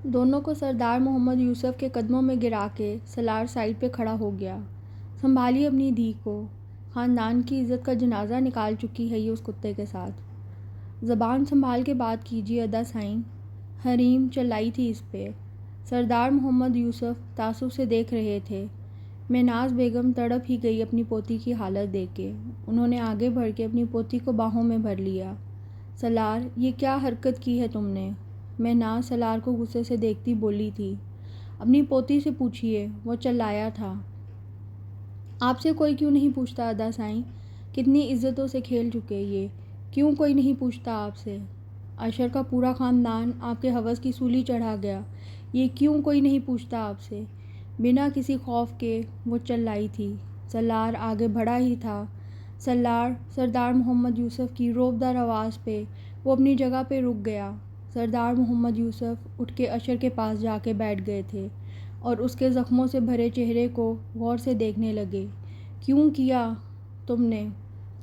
دونوں کو سردار محمد یوسف کے قدموں میں گرا کے سالار سائڈ پہ کھڑا ہو گیا۔ سنبھالی اپنی دھی کو، خاندان کی عزت کا جنازہ نکال چکی ہے یہ اس کتے کے ساتھ۔ زبان سنبھال کے بات کیجیے ادا سائیں، حریم چلائی تھی اس پہ۔ سردار محمد یوسف تعصب سے دیکھ رہے تھے۔ مہناز بیگم تڑپ ہی گئی اپنی پوتی کی حالت دیکھ کے۔ انہوں نے آگے بڑھ کے اپنی پوتی کو باہوں میں بھر لیا۔ سالار، یہ کیا حرکت کی ہے تم نے؟ مہناز سالار کو غصے سے دیکھتی بولی تھی۔ اپنی پوتی سے پوچھئے، وہ چلایا تھا۔ آپ سے کوئی کیوں نہیں پوچھتا ادا سائیں؟ کتنی عزتوں سے کھیل چکے یہ، کیوں کوئی نہیں پوچھتا آپ سے؟ اشر کا پورا خاندان آپ کے ہوس کی سولی چڑھا گیا، یہ کیوں کوئی نہیں پوچھتا آپ سے؟ بنا کسی خوف کے وہ چلائی تھی۔ سالار آگے بڑھا ہی تھا۔ سردار محمد یوسف کی روبدار آواز پہ وہ اپنی جگہ پہ رک گیا۔ سردار محمد یوسف اٹھ کے اشر کے پاس جا کے بیٹھ گئے تھے اور اس کے زخموں سے بھرے چہرے کو غور سے دیکھنے لگے۔ کیوں کیا تم نے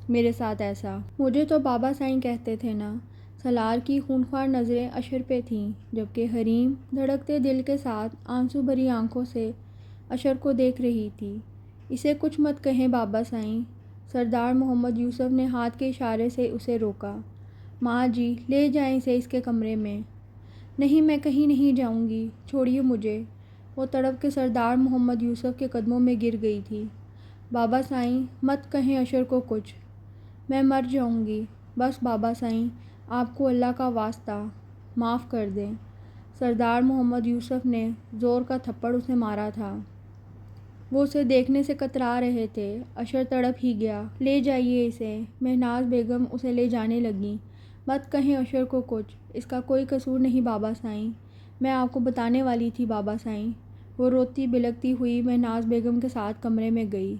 میرے ساتھ ایسا؟ مجھے تو بابا سائیں کہتے تھے نا۔ سالار کی خونخوار نظریں اشر پہ تھیں، جبکہ حریم دھڑکتے دل کے ساتھ آنسو بھری آنکھوں سے اشر کو دیکھ رہی تھی۔ اسے کچھ مت کہیں بابا سائیں۔ سردار محمد یوسف نے ہاتھ کے اشارے سے اسے روکا۔ ماں جی، لے جائیں اسے اس کے کمرے میں۔ نہیں، میں کہیں نہیں جاؤں گی، چھوڑیے مجھے۔ وہ تڑپ کے سردار محمد یوسف کے قدموں میں گر گئی تھی۔ بابا سائیں، مت کہیں اشر کو کچھ، میں مر جاؤں گی، بس بابا سائیں، آپ کو اللہ کا واسطہ معاف کر دیں۔ سردار محمد یوسف نے زور کا تھپڑ اسے مارا تھا۔ وہ اسے دیکھنے سے کترا رہے تھے۔ اشر تڑپ ہی گیا۔ لے جائیے اسے۔ مہناز بیگم اسے لے جانے لگیں۔ مت کہیں اشر کو کچھ، اس کا کوئی قصور نہیں بابا سائیں، میں آپ کو بتانے والی تھی بابا سائیں۔ وہ روتی بلکتی ہوئی مہناز بیگم کے ساتھ کمرے میں گئی۔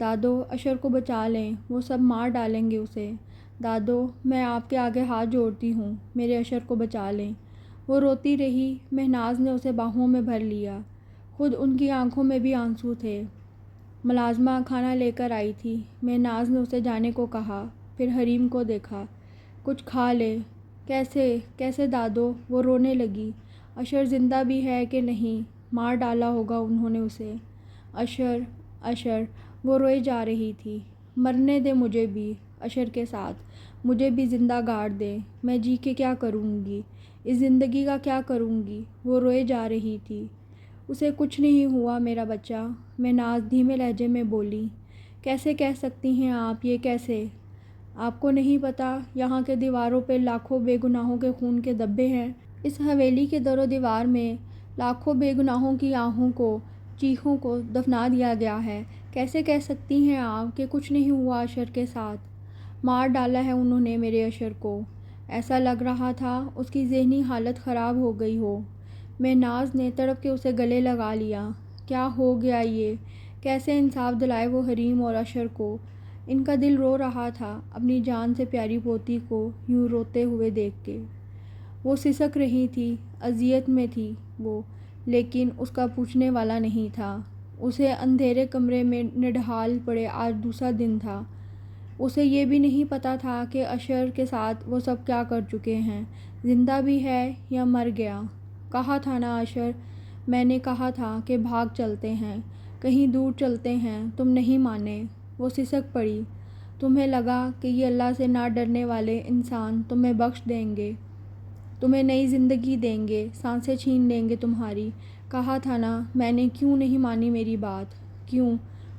دادو، اشر کو بچا لیں، وہ سب مار ڈالیں گے اسے۔ دادو، میں آپ کے آگے ہاتھ جوڑتی ہوں، میرے اشر کو بچا لیں۔ وہ روتی رہی۔ مہناز نے اسے باہوں میں بھر لیا۔ خود ان کی آنکھوں میں بھی آنسو تھے۔ ملازمہ کھانا لے کر آئی تھی۔ مہناز نے اسے جانے کو کہا، پھر حریم کو دیکھا۔ کچھ کھا لے۔ کیسے دادو؟ وہ رونے لگی۔ اشر زندہ بھی ہے کہ نہیں؟ مار ڈالا ہوگا انہوں نے اسے۔ اشر، وہ روئے جا رہی تھی۔ مرنے دے مجھے بھی اشر کے ساتھ، مجھے بھی زندہ گاڑ دے، میں جی کے کیا کروں گی، اس زندگی کا کیا کروں گی؟ وہ روئے جا رہی تھی۔ اسے کچھ نہیں ہوا میرا بچہ، مہناز دھیمے لہجے میں بولی۔ کیسے کہہ سکتی ہیں آپ یہ، کیسے؟ آپ کو نہیں پتہ یہاں کے دیواروں پہ لاکھوں بے گناہوں کے خون کے دھبے ہیں؟ اس حویلی کے در و دیوار میں لاکھوں بے گناہوں کی آہوں کو، چیخوں کو دفنا دیا گیا ہے۔ کیسے کہہ سکتی ہیں آپ کہ کچھ نہیں ہوا اشر کے ساتھ؟ مار ڈالا ہے انہوں نے میرے اشر کو۔ ایسا لگ رہا تھا اس کی ذہنی حالت خراب ہو گئی ہو۔ مہناز نے تڑپ کے اسے گلے لگا لیا۔ کیا ہو گیا یہ؟ کیسے انصاف دلائے وہ حریم اور اشر کو؟ ان کا دل رو رہا تھا اپنی جان سے پیاری پوتی کو یوں روتے ہوئے دیکھ کے۔ وہ سسک رہی تھی، اذیت میں تھی وہ، لیکن اس کا پوچھنے والا نہیں تھا۔ اسے اندھیرے کمرے میں نڈھال پڑے آج دوسرا دن تھا۔ اسے یہ بھی نہیں پتہ تھا کہ اشر کے ساتھ وہ سب کیا کر چکے ہیں، زندہ بھی ہے یا مر گیا۔ کہا تھا نا اشر، میں نے کہا تھا کہ بھاگ چلتے ہیں، کہیں دور چلتے ہیں، تم نہیں مانے۔ وہ سسک پڑی۔ تمہیں لگا کہ یہ اللہ سے نہ ڈرنے والے انسان تمہیں بخش دیں گے، تمہیں نئی زندگی دیں گے، سانسیں چھین لیں گے تمہاری۔ کہا تھا نا، میں نے کیوں نہیں مانی میری بات؟ کیوں؟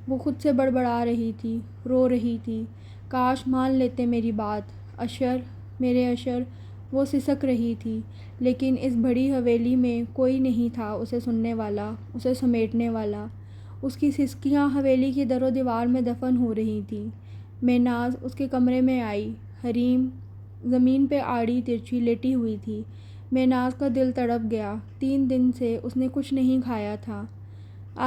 وہ خود سے بڑبڑا رہی تھی، رو رہی تھی۔ کاش مان لیتے میری بات۔ اشر، میرے اشر، وہ سسک رہی تھی، لیکن اس بڑی حویلی میں کوئی نہیں تھا اسے سننے والا، اسے سمیٹنے والا۔ اس کی سسکیاں حویلی کی در و دیوار میں دفن ہو رہی تھیں۔ مہناز اس کے کمرے میں آئی۔ حریم زمین پہ آڑی ترچھی لیٹی ہوئی تھی۔ مہناز کا دل تڑپ گیا۔ 3 دن سے اس نے کچھ نہیں کھایا تھا۔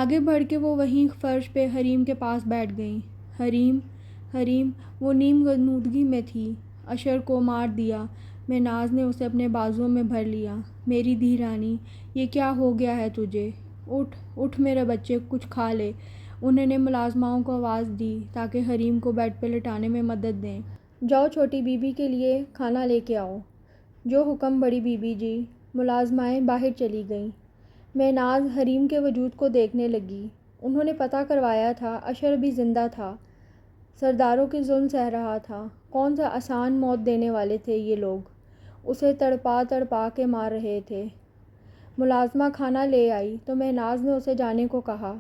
آگے بڑھ کے وہ وہیں فرش پہ حریم کے پاس بیٹھ گئیں۔ حریم، وہ نیم غنودگی میں تھی۔ اشر کو مار دیا۔ مہناز نے اسے اپنے بازوؤں میں بھر لیا۔ میری دھی رانی، یہ کیا ہو گیا ہے تجھے؟ اٹھ میرے بچے، کچھ کھا لے۔ انہوں نے ملازماؤں کو آواز دی تاکہ حریم کو بیڈ پہ لٹانے میں مدد دیں۔ جاؤ چھوٹی بی بی کے لیے کھانا لے کے آؤ۔ جو حکم بڑی بی بی جی۔ ملازمائیں باہر چلی گئیں۔ مہناز حریم کے وجود کو دیکھنے لگی۔ انہوں نے پتہ کروایا تھا اشر ابھی زندہ تھا، سرداروں کے ظلم سہ رہا تھا۔ کون سا آسان موت دینے والے تھے یہ لوگ، اسے تڑپا تڑپا کے مار رہے تھے۔ ملازمہ کھانا لے آئی تو مہناز نے اسے جانے کو کہا،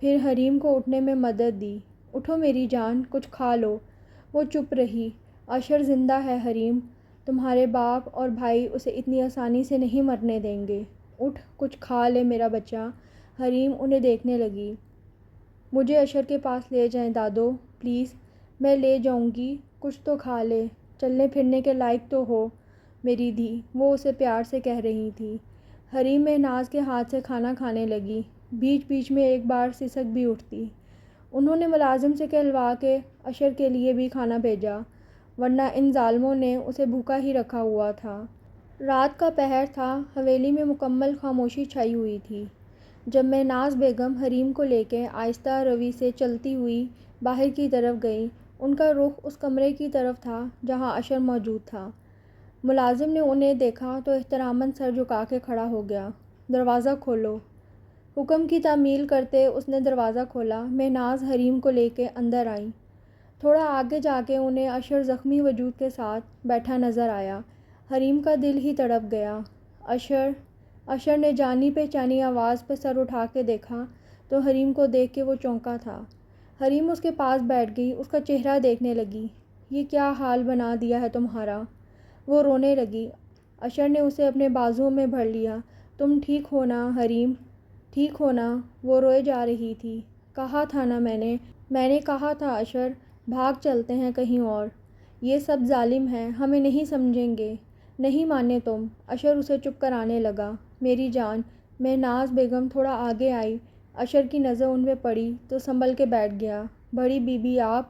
پھر حریم کو اٹھنے میں مدد دی۔ اٹھو میری جان، کچھ کھا لو۔ وہ چپ رہی۔ اشر زندہ ہے حریم، تمہارے باپ اور بھائی اسے اتنی آسانی سے نہیں مرنے دیں گے۔ اٹھ کچھ کھا لے میرا بچہ۔ حریم انہیں دیکھنے لگی۔ مجھے اشر کے پاس لے جائیں دادو، پلیز۔ میں لے جاؤں گی، کچھ تو کھا لے، چلنے پھرنے کے لائق تو ہو میری دھی، وہ اسے پیار سے کہہ رہی تھی۔ حریم مہناز کے ہاتھ سے کھانا کھانے لگی، بیچ بیچ میں ایک بار سسک بھی اٹھتی۔ انہوں نے ملازم سے کہلوا کے اشر کے لیے بھی کھانا بھیجا، ورنہ ان ظالموں نے اسے بھوکا ہی رکھا ہوا تھا۔ رات کا پہر تھا، حویلی میں مکمل خاموشی چھائی ہوئی تھی۔ جب مہناز بیگم حریم کو لے کے آہستہ روی سے چلتی ہوئی باہر کی طرف گئی، ان کا رخ اس کمرے کی طرف تھا جہاں اشر موجود تھا۔ ملازم نے انہیں دیکھا تو احتراماً سر جھکا کے کھڑا ہو گیا۔ دروازہ کھولو۔ حکم کی تعمیل کرتے اس نے دروازہ کھولا۔ مہناز حریم کو لے کے اندر آئیں۔ تھوڑا آگے جا کے انہیں اشر زخمی وجود کے ساتھ بیٹھا نظر آیا۔ حریم کا دل ہی تڑپ گیا۔ اشر اشر نے جانی پہچانی آواز پہ سر اٹھا کے دیکھا تو حریم کو دیکھ کے وہ چونکا تھا۔ حریم اس کے پاس بیٹھ گئی، اس کا چہرہ دیکھنے لگی۔ یہ کیا حال بنا دیا ہے تمہارا؟ وہ رونے لگی۔ اشر نے اسے اپنے بازوؤں میں بھر لیا۔ تم ٹھیک ہو نا حریم، ٹھیک ہو نا؟ وہ روئے جا رہی تھی۔ کہا تھا نا میں نے کہا تھا اشر، بھاگ چلتے ہیں کہیں اور، یہ سب ظالم ہیں، ہمیں نہیں سمجھیں گے۔ نہیں مانے تم؟ اشر اسے چپ کرانے لگا۔ میری جان۔ مہناز بیگم تھوڑا آگے آئی۔ اشر کی نظر ان پہ پڑی تو سنبھل کے بیٹھ گیا۔ بڑی بی بی آپ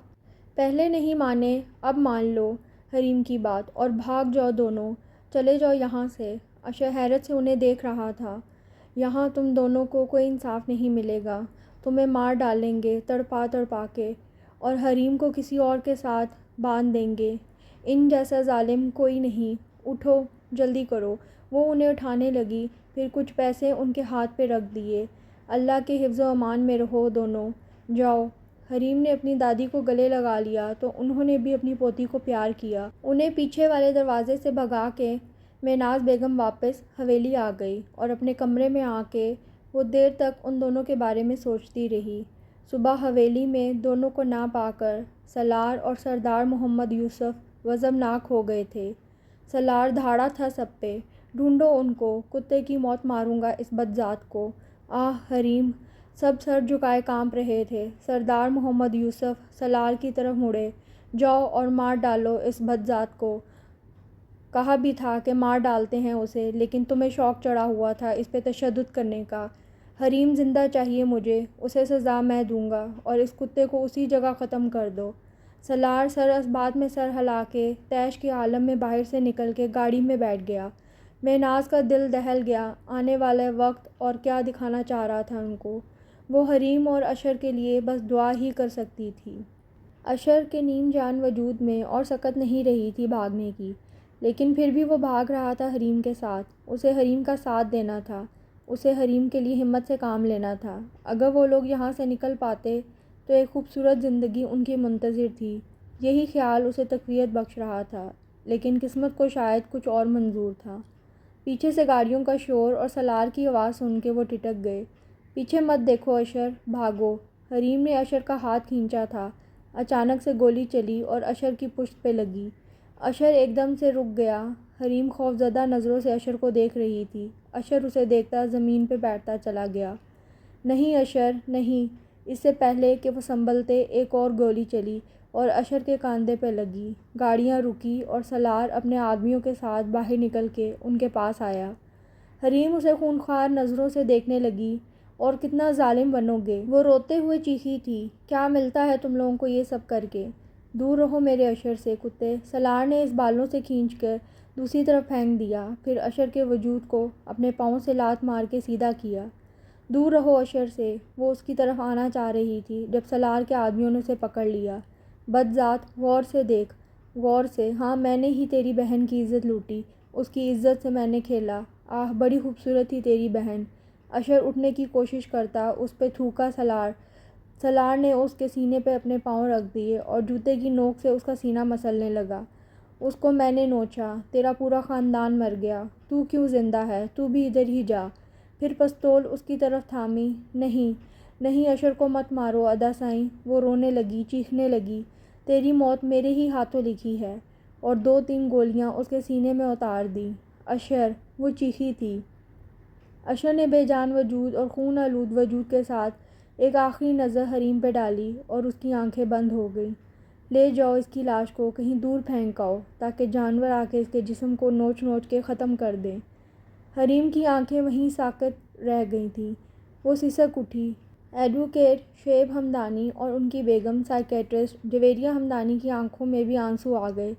پہلے نہیں مانے، اب مان لو حریم کی بات اور بھاگ جاؤ دونوں، چلے جاؤ یہاں سے۔ اشر حیرت سے انہیں دیکھ رہا تھا۔ یہاں تم دونوں کو کوئی انصاف نہیں ملے گا، تمہیں مار ڈالیں گے تڑپا تڑپا کے، اور حریم کو کسی اور کے ساتھ باندھ دیں گے۔ ان جیسا ظالم کوئی نہیں۔ اٹھو، جلدی کرو۔ وہ انہیں اٹھانے لگی، پھر کچھ پیسے ان کے ہاتھ پہ رکھ دیے۔ اللہ کے حفظ و امان میں رہو دونوں، جاؤ۔ حریم نے اپنی دادی کو گلے لگا لیا تو انہوں نے بھی اپنی پوتی کو پیار کیا۔ انہیں پیچھے والے دروازے سے بھگا کے مہناز بیگم واپس حویلی آ گئی اور اپنے کمرے میں آ کے وہ دیر تک ان دونوں کے بارے میں سوچتی رہی۔ صبح حویلی میں دونوں کو نہ پا کر سالار اور سردار محمد یوسف وزمناک ہو گئے تھے۔ سالار دھاڑا تھا سب پہ، ڈھونڈو ان کو، کتے کی موت ماروں گا اس بدذات کو۔ آہ حریم! سب سر جھکائے کانپ رہے تھے۔ سردار محمد یوسف سالار کی طرف مڑے، جاؤ اور مار ڈالو اس بدذات کو۔ کہا بھی تھا کہ مار ڈالتے ہیں اسے، لیکن تمہیں شوق چڑھا ہوا تھا اس پہ تشدد کرنے کا۔ حریم زندہ چاہیے مجھے، اسے سزا میں دوں گا، اور اس کتے کو اسی جگہ ختم کر دو۔ سالار سر اس بات میں سر ہلا کے طیش کے عالم میں باہر سے نکل کے گاڑی میں بیٹھ گیا۔ مہناز کا دل دہل گیا، آنے والے وقت اور کیا دکھانا چاہ رہا تھا ان کو۔ وہ حریم اور اشر کے لیے بس دعا ہی کر سکتی تھی۔ اشر کے نیم جان وجود میں اور سکت نہیں رہی تھی بھاگنے کی، لیکن پھر بھی وہ بھاگ رہا تھا حریم کے ساتھ۔ اسے حریم کا ساتھ دینا تھا، اسے حریم کے لیے ہمت سے کام لینا تھا۔ اگر وہ لوگ یہاں سے نکل پاتے تو ایک خوبصورت زندگی ان کی منتظر تھی۔ یہی خیال اسے تقویت بخش رہا تھا، لیکن قسمت کو شاید کچھ اور منظور تھا۔ پیچھے سے گاڑیوں کا شور اور سالار کی آواز سن کے وہ ٹھٹک گئے۔ پیچھے مت دیکھو اشر، بھاگو۔ حریم نے اشر کا ہاتھ کھینچا تھا۔ اچانک سے گولی چلی اور اشر کی پشت پہ لگی۔ اشر ایک دم سے رک گیا۔ حریم خوفزدہ نظروں سے اشر کو دیکھ رہی تھی۔ اشر اسے دیکھتا زمین پہ بیٹھتا چلا گیا۔ نہیں اشر، نہیں۔ اس سے پہلے کہ وہ سنبھلتے ایک اور گولی چلی اور اشر کے کاندھے پہ لگی۔ گاڑیاں رکی اور سالار اپنے آدمیوں کے ساتھ باہر نکل کے ان کے پاس آیا۔ حریم اسے خونخوار نظروں سے دیکھنے لگی۔ اور کتنا ظالم بنو گے؟ وہ روتے ہوئے چیخی تھی۔ کیا ملتا ہے تم لوگوں کو یہ سب کر کے؟ دور رہو میرے اشر سے کتے۔ سالار نے اس بالوں سے کھینچ کر دوسری طرف پھینک دیا، پھر اشر کے وجود کو اپنے پاؤں سے لات مار کے سیدھا کیا۔ دور رہو اشر سے۔ وہ اس کی طرف آنا چاہ رہی تھی جب سالار کے آدمیوں نے اسے پکڑ لیا۔ بدذات، غور سے دیکھ، غور سے۔ ہاں میں نے ہی تیری بہن کی عزت لوٹی، اس کی عزت سے میں نے کھیلا، آہ بڑی خوبصورت تھی تیری بہن۔ اشر اٹھنے کی کوشش کرتا اس پہ تھوکا سالار۔ سالار نے اس کے سینے پہ اپنے پاؤں رکھ دیے اور جوتے کی نوک سے اس کا سینہ مسلنے لگا۔ اس کو میں نے نوچا، تیرا پورا خاندان مر گیا، تو کیوں زندہ ہے، تو بھی ادھر ہی جا۔ پھر پستول اس کی طرف تھامی۔ نہیں نہیں اشر کو مت مارو ادا سائیں۔ وہ رونے لگی، چیخنے لگی، تیری موت میرے ہی ہاتھوں لکھی ہے، اور 2-3 گولیاں اس کے سینے میں اتار دیں۔ اشر، وہ چیخی تھی۔ اشر نے بے جان وجود اور خون آلود وجود کے ساتھ ایک آخری نظر حریم پہ ڈالی اور اس کی آنکھیں بند ہو گئیں۔ لے جاؤ اس کی لاش کو کہیں دور پھینک آؤ تاکہ جانور آ کے اس کے جسم کو نوچ نوچ کے ختم کر دیں۔ حریم کی آنکھیں وہیں ساکت رہ گئی تھیں۔ وہ سسک اٹھی۔ ایڈوکیٹ شعیب ہمدانی اور ان کی بیگم سائیکیٹرسٹ جویریہ ہمدانی کی آنکھوں میں بھی آنسو آ گئے۔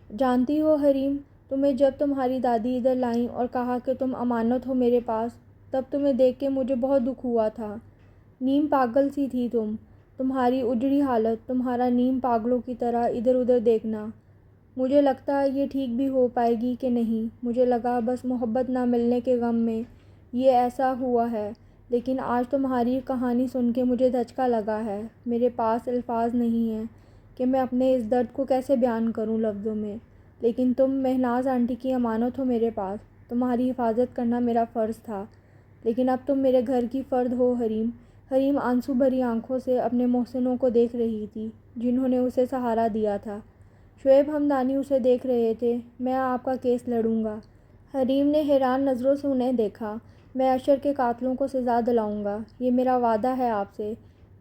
جانتی ہو حریم، تمہیں جب تمہاری دادی ادھر لائیں اور کہا کہ تم امانت ہو میرے پاس، تب تمہیں دیکھ کے مجھے بہت دکھ ہوا تھا۔ نیم پاگل سی تھی تمہاری اجڑی حالت، تمہارا نیم پاگلوں کی طرح ادھر ادھر دیکھنا۔ مجھے لگتا یہ ٹھیک بھی ہو پائے گی کہ نہیں، مجھے لگا بس محبت نہ ملنے کے غم میں یہ ایسا ہوا ہے، لیکن آج تمہاری کہانی سن کے مجھے دھچکا لگا ہے۔ میرے پاس الفاظ نہیں ہیں کہ میں اپنے اس درد کو کیسے بیان کروں لفظوں میں، لیکن تم مہناز آنٹی کی امانت ہو میرے پاس، تمہاری حفاظت کرنا میرا فرض تھا، لیکن اب تم میرے گھر کی فرد ہو حریم۔ حریم آنسو بھری آنکھوں سے اپنے محسنوں کو دیکھ رہی تھی جنہوں نے اسے سہارا دیا تھا۔ شعیب ہمدانی اسے دیکھ رہے تھے۔ میں آپ کا کیس لڑوں گا۔ حریم نے حیران نظروں سے انہیں دیکھا۔ میں اشر کے قاتلوں کو سزا دلاؤں گا، یہ میرا وعدہ ہے آپ سے۔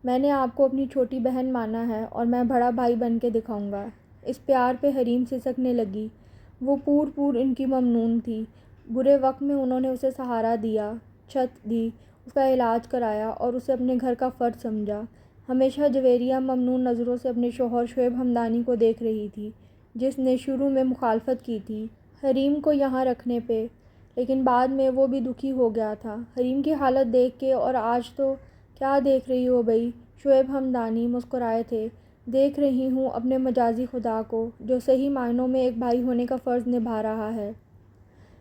میں نے آپ کو اپنی چھوٹی بہن مانا ہے اور میں بڑا بھائی بن کے دکھاؤں گا۔ اس پیار پہ حریم سسکنے لگی۔ وہ پور ان کی ممنون تھی۔ برے وقت میں انہوں نے اسے سہارا دیا، چھت دی، اس کا علاج کرایا اور اسے اپنے گھر کا فرد سمجھا۔ ہمیشہ جویریہ ممنون نظروں سے اپنے شوہر شعیب ہمدانی کو دیکھ رہی تھی، جس نے شروع میں مخالفت کی تھی حریم کو یہاں رکھنے پہ، لیکن بعد میں وہ بھی دکھی ہو گیا تھا حریم کی حالت دیکھ کے۔ اور آج تو کیا دیکھ رہی ہو بھئی؟ شعیب ہمدانی مسکرائے تھے۔ دیکھ رہی ہوں اپنے مجازی خدا کو جو صحیح معنوں میں ایک بھائی ہونے کا فرض نبھا رہا ہے۔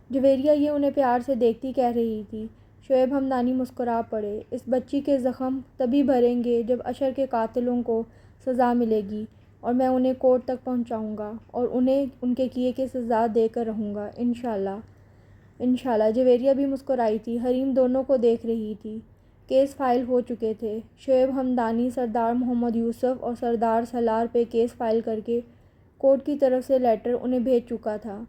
جویریہ یہ انہیں پیار سے دیکھتی کہہ رہی تھی۔ شعیب ہمدانی مسکرا پڑے۔ اس بچی کے زخم تبھی بھریں گے جب اشر کے قاتلوں کو سزا ملے گی، اور میں انہیں کورٹ تک پہنچاؤں گا اور انہیں ان کے کیے کی سزا دے کر رہوں گا انشاءاللہ۔ انشاءاللہ۔ جویریہ بھی مسکرائی تھی۔ حریم دونوں کو دیکھ رہی تھی۔ کیس فائل ہو چکے تھے۔ شعیب ہمدانی سردار محمد یوسف اور سردار سالار پہ کیس فائل کر کے کورٹ کی طرف سے لیٹر انہیں بھیج چکا تھا،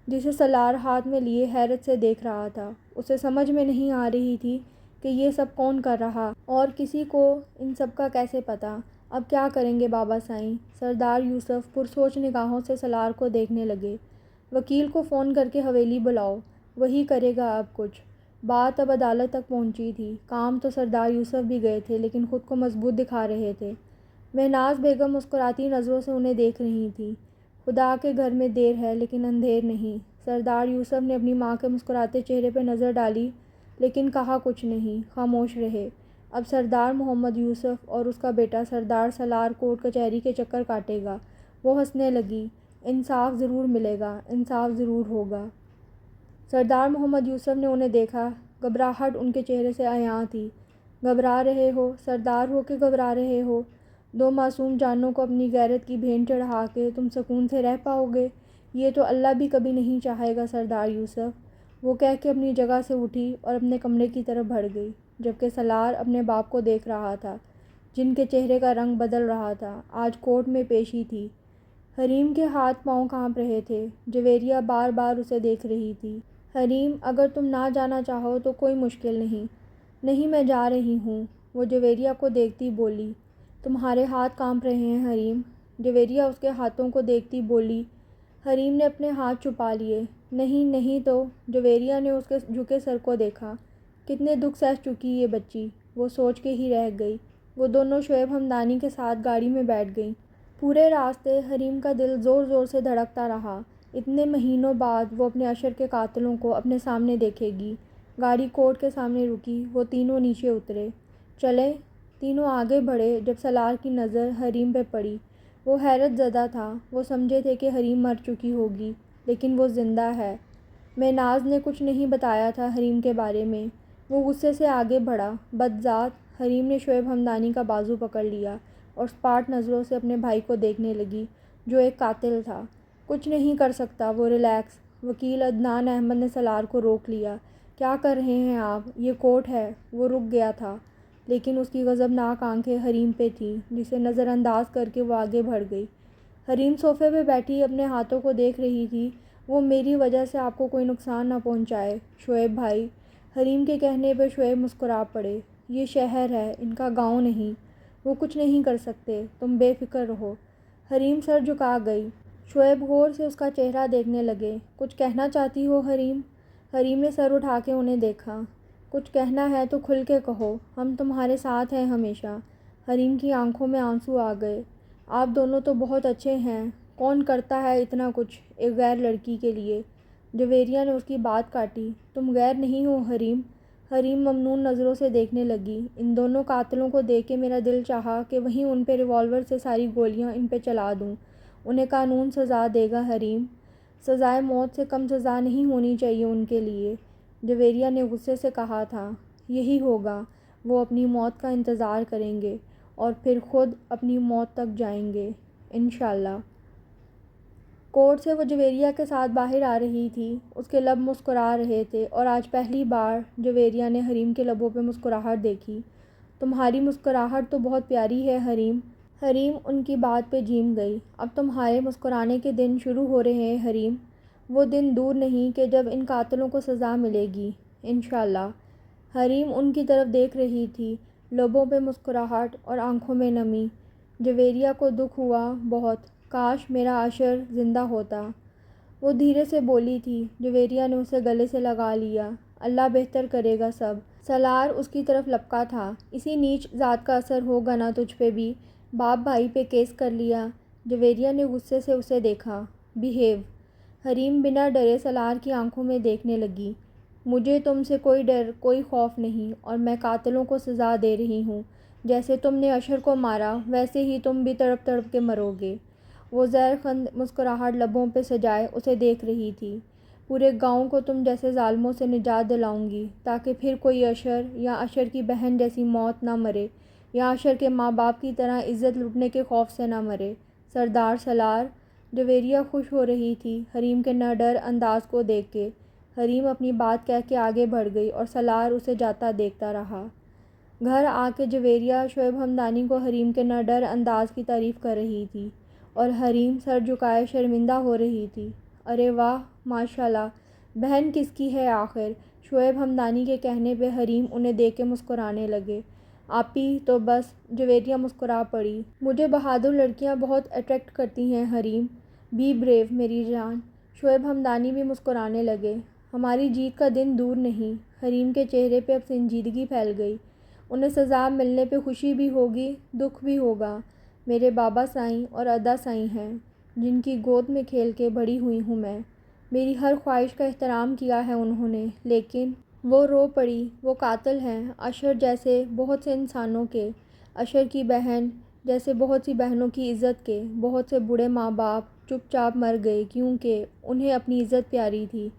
جسے سالار ہاتھ میں لیے حیرت سے دیکھ رہا تھا۔ اسے سمجھ میں نہیں آ رہی تھی کہ یہ سب کون کر رہا اور کسی کو ان سب کا کیسے پتہ۔ اب کیا کریں گے بابا سائیں؟ سردار یوسف پرسوچ نگاہوں سے سالار کو دیکھنے لگے۔ وکیل کو فون کر کے حویلی بلاؤ، وہی کرے گا اب کچھ۔ بات اب عدالت تک پہنچی تھی۔ کام تو سردار یوسف بھی گئے تھے لیکن خود کو مضبوط دکھا رہے تھے۔ مہناز بیگم مسکراتی نظروں سے انہیں دیکھ رہی تھی۔ خدا کے گھر میں دیر ہے لیکن اندھیر نہیں۔ سردار یوسف نے اپنی ماں کے مسکراتے چہرے پہ نظر ڈالی لیکن کہا کچھ نہیں، خاموش رہے۔ اب سردار محمد یوسف اور اس کا بیٹا سردار سالار کورٹ کچہری کے چکر کاٹے گا۔ وہ ہنسنے لگی۔ انصاف ضرور ملے گا، انصاف ضرور ہوگا۔ سردار محمد یوسف نے انہیں دیکھا۔ گھبراہٹ ان کے چہرے سے عیاں تھی۔ گھبرا رہے ہو؟ سردار ہو کے گھبرا رہے ہو؟ 2 معصوم جانوں کو اپنی غیرت کی بھین چڑھا کے تم سکون سے رہ پاؤ گے؟ یہ تو اللہ بھی کبھی نہیں چاہے گا سردار یوسف۔ وہ کہہ کے اپنی جگہ سے اٹھی اور اپنے کمرے کی طرف بڑھ گئی، جبکہ سالار اپنے باپ کو دیکھ رہا تھا جن کے چہرے کا رنگ بدل رہا تھا۔ آج کورٹ میں پیشی تھی۔ حریم کے ہاتھ پاؤں کانپ رہے تھے۔ جویریہ بار بار اسے دیکھ رہی تھی۔ حریم، اگر تم نہ جانا چاہو تو کوئی مشکل نہیں۔ نہیں، میں جا رہی ہوں، وہ جویریہ کو دیکھتی بولی۔ تمہارے ہاتھ کانپ رہے ہیں حریم، جویریہ اس کے ہاتھوں کو دیکھتی بولی۔ حریم نے اپنے ہاتھ چھپا لیے۔ نہیں نہیں تو؟ جویریہ نے اس کے جھکے سر کو دیکھا۔ کتنے دکھ سہ چکی یہ بچی، وہ سوچ کے ہی رہ گئی۔ وہ دونوں شعیب ہمدانی کے ساتھ گاڑی میں بیٹھ گئیں۔ پورے راستے حریم کا دل زور زور سے دھڑکتا رہا۔ اتنے مہینوں بعد وہ اپنے اشر کے قاتلوں کو اپنے سامنے دیکھے گی۔ گاڑی کورٹ کے سامنے رکی۔ وہ تینوں نیچے اترے۔ چلیں؟ تینوں آگے بڑھے۔ جب سالار کی نظر حریم پہ پڑی، وہ حیرت زدہ تھا۔ وہ سمجھے تھے کہ حریم مر چکی ہوگی، لیکن وہ زندہ ہے۔ ناز نے کچھ نہیں بتایا تھا حریم کے بارے میں۔ وہ غصے سے آگے بڑھا۔ بدذات۔ حریم نے شعیب ہمدانی کا بازو پکڑ لیا اور سپاٹ نظروں سے اپنے بھائی کو دیکھنے لگی جو ایک قاتل تھا۔ کچھ نہیں کر سکتا وہ، ریلیکس۔ وکیل عدنان احمد نے سالار کو روک لیا۔ کیا کر رہے ہیں آپ؟ یہ کورٹ ہے۔ وہ رک گیا تھا لیکن اس کی غضبناک آنکھیں حریم پہ تھیں جسے نظر انداز کر کے وہ آگے بڑھ گئی۔ حریم صوفے پہ بیٹھی اپنے ہاتھوں کو دیکھ رہی تھی۔ وہ میری وجہ سے آپ کو کوئی نقصان نہ پہنچائے شعیب بھائی۔ حریم کے کہنے پہ شعیب مسکرا پڑے۔ یہ شہر ہے، ان کا گاؤں نہیں۔ وہ کچھ نہیں کر سکتے، تم بے فکر رہو۔ حریم سر جھکا گئی۔ شعیب غور سے اس کا چہرہ دیکھنے لگے۔ کچھ کہنا چاہتی ہو حریم؟ حریم نے سر اٹھا کے انہیں دیکھا۔ کچھ کہنا ہے تو کھل کے کہو، ہم تمہارے ساتھ ہیں ہمیشہ۔ حریم کی آنکھوں میں آنسو آ گئے۔ آپ دونوں تو بہت اچھے ہیں، کون کرتا ہے اتنا کچھ ایک غیر لڑکی کے لیے؟ جویریہ نے اس کی بات کاٹی۔ تم غیر نہیں ہو حریم۔ حریم ممنون نظروں سے دیکھنے لگی۔ ان دونوں قاتلوں کو دیکھ کے میرا دل چاہا کہ وہیں ان پہ ریوالور سے ساری گولیاں ان پہ چلا دوں۔ انہیں قانون سزا دے گا حریم۔ سزائے موت سے کم سزا نہیں ہونی چاہیے ان کے لیے۔ جویریہ نے غصے سے کہا تھا۔ یہی ہوگا، وہ اپنی موت کا انتظار کریں گے اور پھر خود اپنی موت تک جائیں گے انشاءاللہ۔ کورٹ سے وہ جویریہ کے ساتھ باہر آ رہی تھی۔ اس کے لب مسکرا رہے تھے اور آج پہلی بار جویریہ نے حریم کے لبوں پہ مسکراہٹ دیکھی۔ تمہاری مسکراہٹ تو بہت پیاری ہے حریم۔ حریم ان کی بات پہ جھیم گئی۔ اب تمہارے مسکرانے کے دن شروع ہو رہے ہیں حریم۔ وہ دن دور نہیں کہ جب ان قاتلوں کو سزا ملے گی انشاءاللہ۔ حریم ان کی طرف دیکھ رہی تھی، لبوں پہ مسکراہٹ اور آنکھوں میں نمی۔ جویریہ کو دکھ ہوا بہت، کاش میرا عشر زندہ ہوتا۔ وہ دھیرے سے بولی تھی۔ جویریہ نے اسے گلے سے لگا لیا۔ اللہ بہتر کرے گا سب۔ سالار اس کی طرف لپکا تھا۔ اسی نیچ ذات کا اثر ہوگا نا تجھ پہ بھی، باپ بھائی پہ کیس کر لیا۔ جویریہ نے غصے سے اسے دیکھا۔ بیہیو۔ حریم بنا ڈرے سالار کی آنکھوں میں دیکھنے لگی۔ مجھے تم سے کوئی ڈر، کوئی خوف نہیں، اور میں قاتلوں کو سزا دے رہی ہوں۔ جیسے تم نے عشر کو مارا ویسے ہی تم بھی تڑپ تڑپ کے مرو گے۔ وہ زہرخند مسکراہٹ لبوں پہ سجائے اسے دیکھ رہی تھی۔ پورے گاؤں کو تم جیسے ظالموں سے نجات دلاؤں گی تاکہ پھر کوئی عشر یا عشر کی بہن جیسی موت نہ مرے، یا عشر کے ماں باپ کی طرح عزت لٹنے کے خوف سے نہ مرے۔ سردار سالار۔ جویریہ خوش ہو رہی تھی حریم کے ناڈر انداز کو دیکھ کے۔ حریم اپنی بات کہہ کے آگے بڑھ گئی اور سالار اسے جاتا دیکھتا رہا۔ گھر آ کے جویریہ شعیب ہمدانی کو حریم کے ناڈر انداز کی تعریف کر رہی تھی اور حریم سر جھکائے شرمندہ ہو رہی تھی۔ ارے واہ، ماشاءاللہ، بہن کس کی ہے آخر؟ شعیب ہمدانی کے کہنے پہ حریم انہیں دیکھ کے مسکرانے لگے۔ آپی تو بس۔ جویریہ مسکرا پڑی۔ مجھے بہادر لڑکیاں بہت اٹریکٹ کرتی ہیں حریم۔ بی بریو میری جان۔ شعیب ہمدانی بھی مسکرانے لگے۔ ہماری جیت کا دن دور نہیں۔ حریم کے چہرے پہ اب سنجیدگی پھیل گئی۔ انہیں سزا ملنے پہ خوشی بھی ہوگی، دکھ بھی ہوگا۔ میرے بابا سائیں اور ادا سائیں ہیں جن کی گود میں کھیل کے بڑی ہوئی ہوں میں۔ میری ہر خواہش کا احترام کیا ہے انہوں نے، لیکن وہ رو پڑی۔ وہ قاتل ہیں عشر جیسے بہت سے انسانوں کے، عشر کی بہن جیسے بہت سی بہنوں کی عزت کے۔ بہت سے بوڑھے ماں باپ چپ چاپ مر گئے کیونکہ انہیں اپنی عزت پیاری تھی۔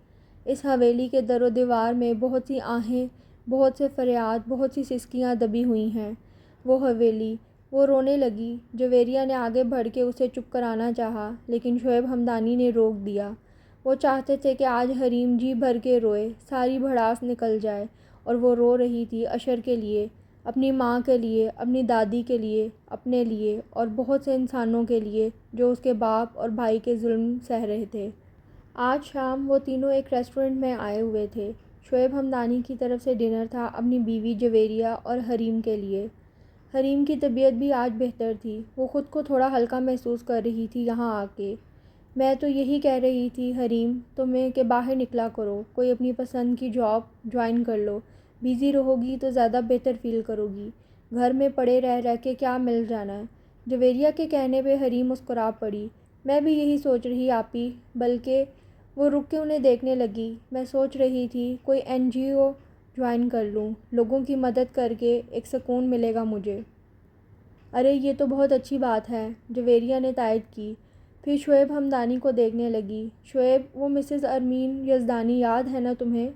اس حویلی کے در و دیوار میں بہت سی آہیں، بہت سے فریاد، بہت سی سسکیاں دبی ہوئی ہیں۔ وہ حویلی۔ وہ رونے لگی۔ جویریہ نے آگے بڑھ کے اسے چپ کرانا چاہا لیکن شعیب ہمدانی نے روک دیا۔ وہ چاہتے تھے کہ آج حریم جی بھر کے روئے، ساری بھڑاس نکل جائے، اور وہ رو رہی تھی عشر کے لیے، اپنی ماں کے لیے، اپنی دادی کے لیے، اپنے لیے اور بہت سے انسانوں کے لیے جو اس کے باپ اور بھائی کے ظلم سہ رہے تھے۔ آج شام وہ تینوں ایک ریسٹورنٹ میں آئے ہوئے تھے۔ شعیب ہمدانی کی طرف سے ڈنر تھا اپنی بیوی جویریہ اور حریم کے لیے۔ حریم کی طبیعت بھی آج بہتر تھی۔ وہ خود کو تھوڑا ہلکا محسوس کر رہی تھی یہاں آ کے۔ میں تو یہی کہہ رہی تھی حریم تمہیں کہ باہر نکلا کرو، کوئی اپنی پسند کی جاب جوائن کر لو، بیزی رہو گی تو زیادہ بہتر فیل کرو گی، گھر میں پڑے رہ رہ کے کیا مل جانا ہے۔ جویریہ کے کہنے پہ حریم مسکرا پڑی۔ میں بھی یہی سوچ رہی آپی، بلکہ وہ رک کے انہیں دیکھنے لگی۔ میں سوچ رہی تھی کوئی NGO جوائن کر لوں، لوگوں کی مدد کر کے ایک سکون ملے گا مجھے۔ ارے یہ تو بہت اچھی بات ہے، جویریہ نے تائید کی۔ پھر شعیب ہمدانی کو دیکھنے لگی۔ شعیب، وہ مسز ارمین یزدانی یاد ہے نا تمہیں؟